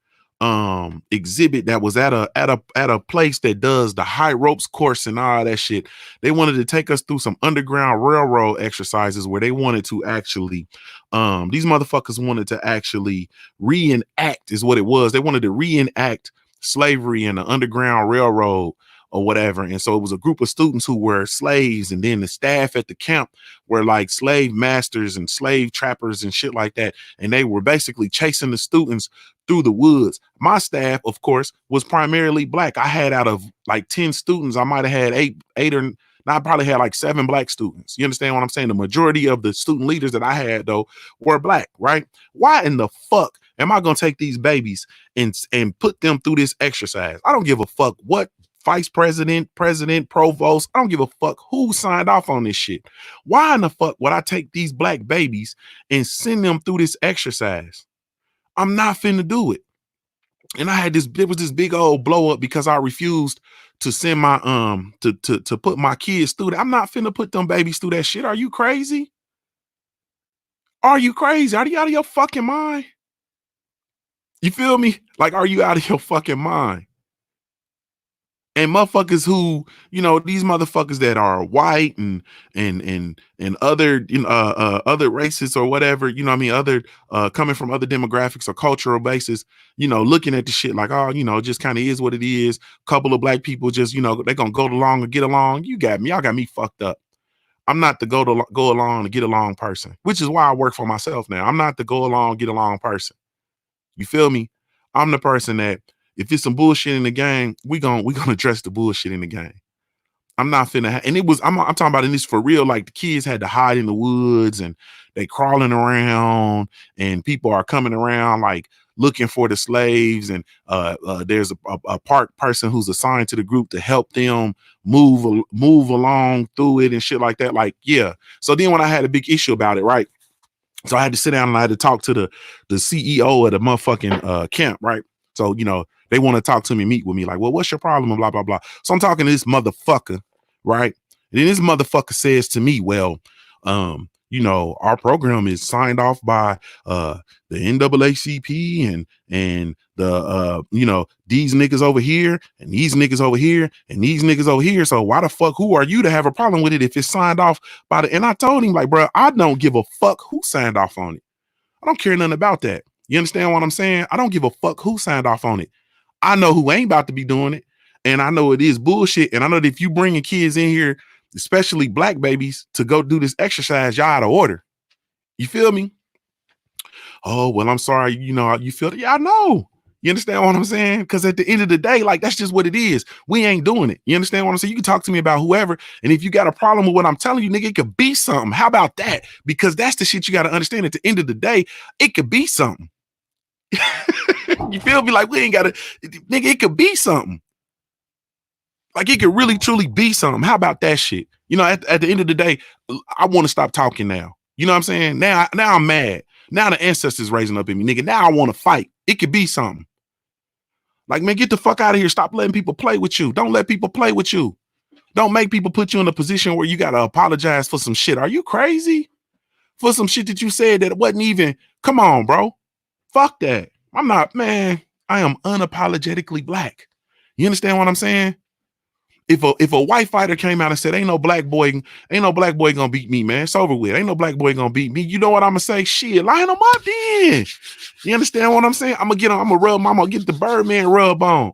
exhibit that was at a place that does the high ropes course and all that shit. They wanted to take us through some underground railroad exercises where they wanted to actually these motherfuckers wanted to actually reenact, is what it was. They wanted to reenact slavery in the underground railroad or whatever. And so it was a group of students who were slaves, and then the staff at the camp were like slave masters and slave trappers and shit like that. And they were basically chasing the students through the woods. My staff, of course, was primarily black. I had, out of like 10 students, I might have had eight or I probably had like 7 black students. You understand what I'm saying? The majority of the student leaders that I had, though, were black, right? Why in the fuck am I gonna take these babies and put them through this exercise? I don't give a fuck what vice president, president, provost, I don't give a fuck who signed off on this shit. Why in the fuck would I take these black babies and send them through this exercise? I'm not finna do it. And I had this, there was this big old blow up because I refused to send my to put my kids through that. I'm not finna put them babies through that shit. Are you crazy? Are you crazy? Are you out of your fucking mind? You feel me? Like, are you out of your fucking mind? And motherfuckers who, you know, these motherfuckers that are white and other, you know, other races or whatever, you know what I mean, other coming from other demographics or cultural bases, you know, looking at the shit like, oh, you know, it just kind of is what it is. Couple of black people just, you know, they're gonna go along and get along. You got me, y'all got me fucked up. I'm not the go along and get along person, which is why I work for myself now. I'm not the go along, get along person. You feel me? I'm the person that, if it's some bullshit in the game, we gonna address the bullshit in the game. I'm not finna, and it was, I'm talking about in this for real. Like, the kids had to hide in the woods and they crawling around, and people are coming around like looking for the slaves. And there's a park person who's assigned to the group to help them move along through it and shit like that. Like, yeah. So then when I had a big issue about it, right? So I had to sit down and I had to talk to the CEO of the motherfucking camp, right? So, you know, they want to talk to me, meet with me, like, well, what's your problem? And blah, blah, blah. So I'm talking to this motherfucker, right? And then this motherfucker says to me, well, you know, our program is signed off by the NAACP and the you know, these niggas over here and these niggas over here and these niggas over here. So why the fuck who are you to have a problem with it if it's signed off by the, and I told him, like, bro, I don't give a fuck who signed off on it. I don't care nothing about that. You understand what I'm saying? I don't give a fuck who signed off on it. I know who ain't about to be doing it. And I know it is bullshit. And I know that if you bringing kids in here, especially black babies, to go do this exercise, y'all out of order. You feel me? Oh, well, I'm sorry. You know, you feel it. Yeah, I know. You understand what I'm saying? Because at the end of the day, like, that's just what it is. We ain't doing it. You understand what I'm saying? You can talk to me about whoever. And if you got a problem with what I'm telling you, nigga, it could be something. How about that? Because that's the shit you got to understand. At the end of the day, it could be something. You feel me? Like, we ain't got to, nigga, it could be something. Like, it could really, truly be something. How about that shit? You know, at the end of the day, I want to stop talking now. You know what I'm saying? Now I'm mad. Now the ancestors raising up in me, nigga. Now I want to fight. It could be something. Like, man, get the fuck out of here. Stop letting people play with you. Don't let people play with you. Don't make people put you in a position where you got to apologize for some shit. Are you crazy? For some shit that you said that wasn't even, come on, bro. Fuck that. I'm not, man, I am unapologetically black. You understand what I'm saying? If a white fighter came out and said, ain't no black boy gonna beat me, man. It's over with. Ain't no black boy gonna beat me. You know what I'm gonna say? Shit, line them up then. You understand what I'm saying? I'm gonna get the Birdman rub on.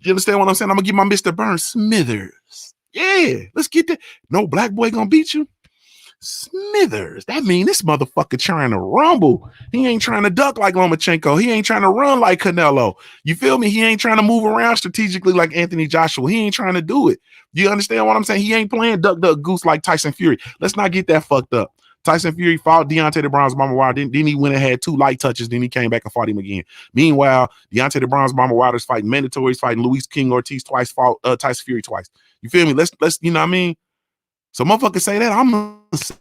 You understand what I'm saying? I'm gonna get my Mr. Burns Smithers. Yeah, let's get that. No black boy gonna beat you. Smithers. That mean this motherfucker trying to rumble. He ain't trying to duck like Lomachenko. He ain't trying to run like Canelo. You feel me? He ain't trying to move around strategically like Anthony Joshua. He ain't trying to do it. You understand what I'm saying? He ain't playing duck, duck, goose like Tyson Fury. Let's not get that fucked up. Tyson Fury fought Deontay the Bronze Bomber Wilder. Then he went and had 2 light touches. Then he came back and fought him again. Meanwhile, Deontay the Bronze Bomber Wilder's fighting mandatories, fighting Luis King Ortiz twice, fought Tyson Fury twice. You feel me? Let's you know what I mean? So motherfuckers say that, I'm gonna say,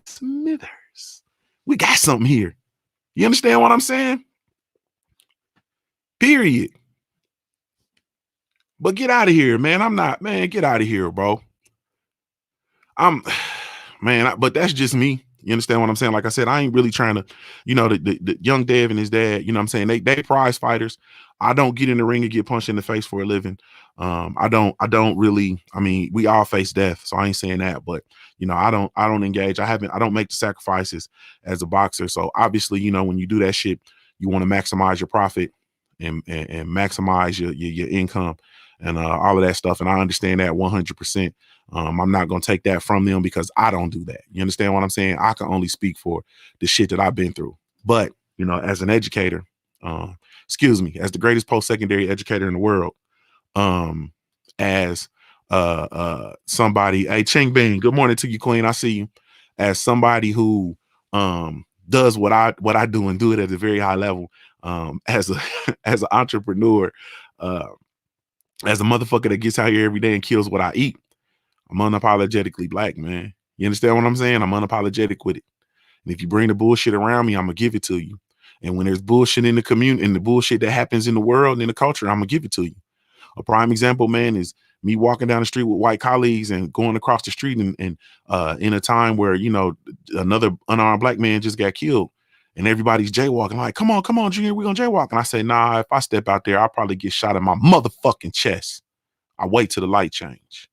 Smithers. We got something here. You understand what I'm saying? Period. But get out of here, man. I'm not, man, get out of here, bro. But that's just me. You understand what I'm saying? Like I said, I ain't really trying to, you know, the young Dev and his dad, you know what I'm saying? They prize fighters. I don't get in the ring and get punched in the face for a living. I don't really, I mean, we all face death. So I ain't saying that, but you know, I don't engage. I don't make the sacrifices as a boxer. So obviously, you know, when you do that shit, you want to maximize your profit and maximize your income and all of that stuff. And I understand that 100%. I'm not going to take that from them because I don't do that. You understand what I'm saying? I can only speak for the shit that I've been through. But, you know, as an educator, as the greatest post-secondary educator in the world, as somebody, hey, Ching Bing, good morning to you, Queen. I see you. As somebody who does what I do and do it at a very high level, as an entrepreneur, as a motherfucker that gets out here every day and kills what I eat. I'm unapologetically black, man. You understand what I'm saying? I'm unapologetic with it. And if you bring the bullshit around me, I'm gonna give it to you. And when there's bullshit in the community and the bullshit that happens in the world and in the culture, I'm gonna give it to you. A prime example, man, is me walking down the street with white colleagues and going across the street and in a time where, you know, another unarmed black man just got killed and everybody's jaywalking, like, come on, Junior, we're gonna jaywalk. And I say, nah, if I step out there, I'll probably get shot in my motherfucking chest. I wait till the light change.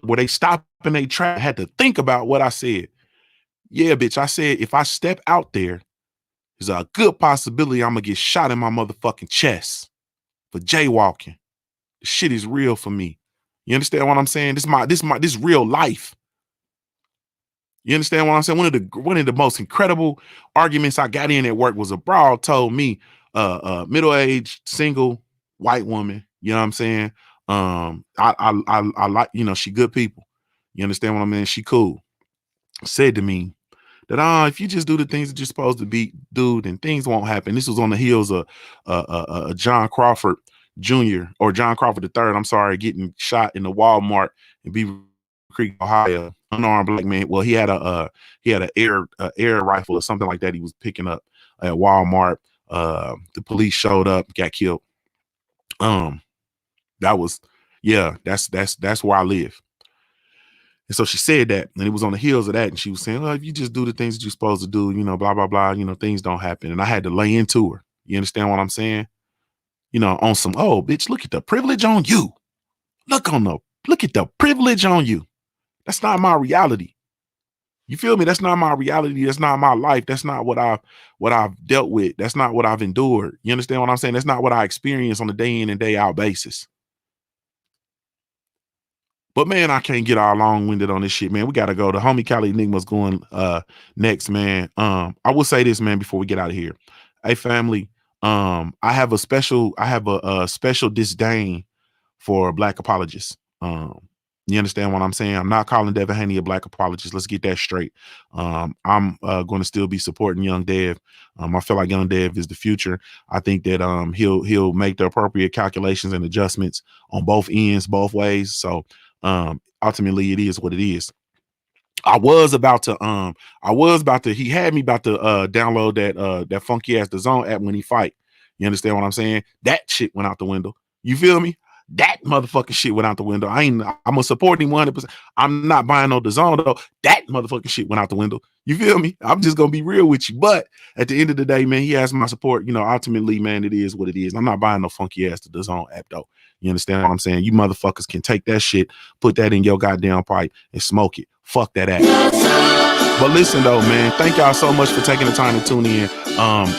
Where they stop and they try, had to think about what I said. Yeah, bitch, I said if I step out there, there's a good possibility I'm gonna get shot in my motherfucking chest for jaywalking. The shit is real for me. You understand what I'm saying? This real life. You understand what I'm saying? One of the most incredible arguments I got in at work was a broad told me, middle-aged, single, white woman, you know what I'm saying? I like, you know, she good people. You understand what I mean? She cool. Said to me that if you just do the things that you're supposed to do, then things won't happen. This was on the heels of John Crawford Jr. or John Crawford III, I'm sorry, getting shot in the Walmart in Beaver Creek, Ohio. Unarmed black man. Well, he had a air rifle or something like that he was picking up at Walmart. The police showed up, got killed. That's where I live. And so she said that, and it was on the heels of that. And she was saying, well, if you just do the things that you're supposed to do, you know, blah, blah, blah, you know, things don't happen. And I had to lay into her. You understand what I'm saying? You know, on some, oh, bitch, look at the privilege on you. Look at the privilege on you. That's not my reality. You feel me? That's not my reality. That's not my life. That's not what I've dealt with. That's not what I've endured. You understand what I'm saying? That's not what I experience on a day in and day out basis. But man, I can't get all long-winded on this shit, man. We gotta go. The homie Cali Enigma's going next, man. I will say this, man, before we get out of here. Hey, family, I have a special disdain for Black apologists. You understand what I'm saying? I'm not calling Devin Haney a Black apologist. Let's get that straight. I'm going to still be supporting Young Dev. I feel like Young Dev is the future. I think that he'll make the appropriate calculations and adjustments on both ends, both ways. So ultimately, it is what it is. He had me about to download that funky ass DAZN app when he fight. You understand what I'm saying? That shit went out the window. You feel me? That motherfucking shit went out the window. I'm gonna support him 100%. I'm not buying no DAZN though. That motherfucking shit went out the window. You feel me? I'm just gonna be real with you. But at the end of the day, man, he has my support. You know, ultimately, man, it is what it is. I'm not buying no funky ass DAZN app though. You understand what I'm saying? You motherfuckers can take that shit, put that in your goddamn pipe, and smoke it. Fuck that app. But listen though, man, thank y'all so much for taking the time to tune in.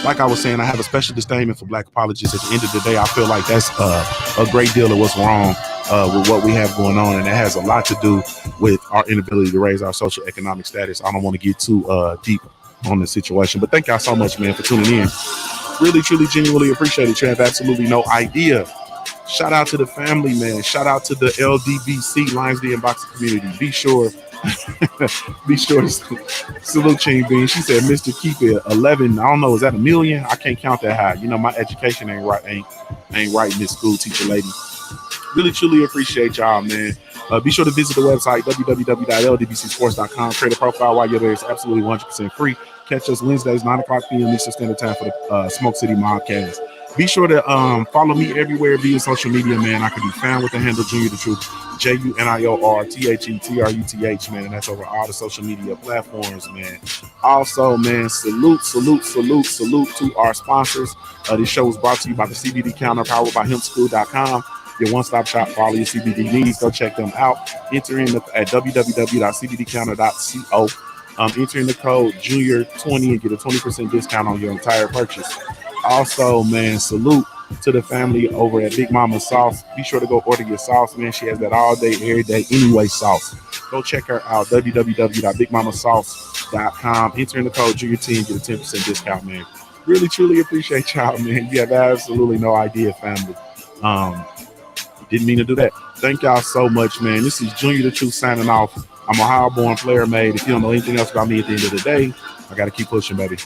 Like I was saying, I have a special disdain for Black apologists. At the end of the day, I feel like that's a great deal of what's wrong with what we have going on, and it has a lot to do with our inability to raise our social economic status. I don't want to get too deep on the situation, but thank y'all so much, man, for tuning in. Really, truly, genuinely appreciate it. You have absolutely no idea. Shout out to the family, man. Shout out to the LDBC Lions Den Boxing community. Be sure to salute Ching Bean. She said, Mr. Keep It 11. I don't know, is that a million? I can't count that high. You know, my education ain't right in this school teacher lady. Really, truly appreciate y'all, man. Be sure to visit the website, www.ldbcsports.com. Create a profile while you're there. It's absolutely 100% free. Catch us Wednesdays, 9 o'clock p.m. Eastern Standard Time for the Smoke City Mobcast. Be sure to follow me everywhere via social media, man. I can be found with the handle Junior the Truth, JUNIORTHETRUTH, man. And that's over all the social media platforms, man. Also, man, salute to our sponsors. This show was brought to you by the CBD Counter, powered by hempschool.com. Your one-stop shop for all your CBD needs. Go check them out. Enter in at www.cbdcounter.co. Enter in the code Junior20 and get a 20% discount on your entire purchase. Also, man, salute to the family over at Big Mama Sauce. Be sure to go order your sauce, man. She has that all day, every day, anyway sauce. Go check her out, www.bigmamasauce.com. Enter in the code Junior10 and get a 10% discount, man. Really, truly appreciate y'all, man. You have absolutely no idea, family. Didn't mean to do that. Thank y'all so much, man. This is Junior the Truth signing off. I'm a Ohio-born player made. If you don't know anything else about me at the end of the day, I got to keep pushing, baby.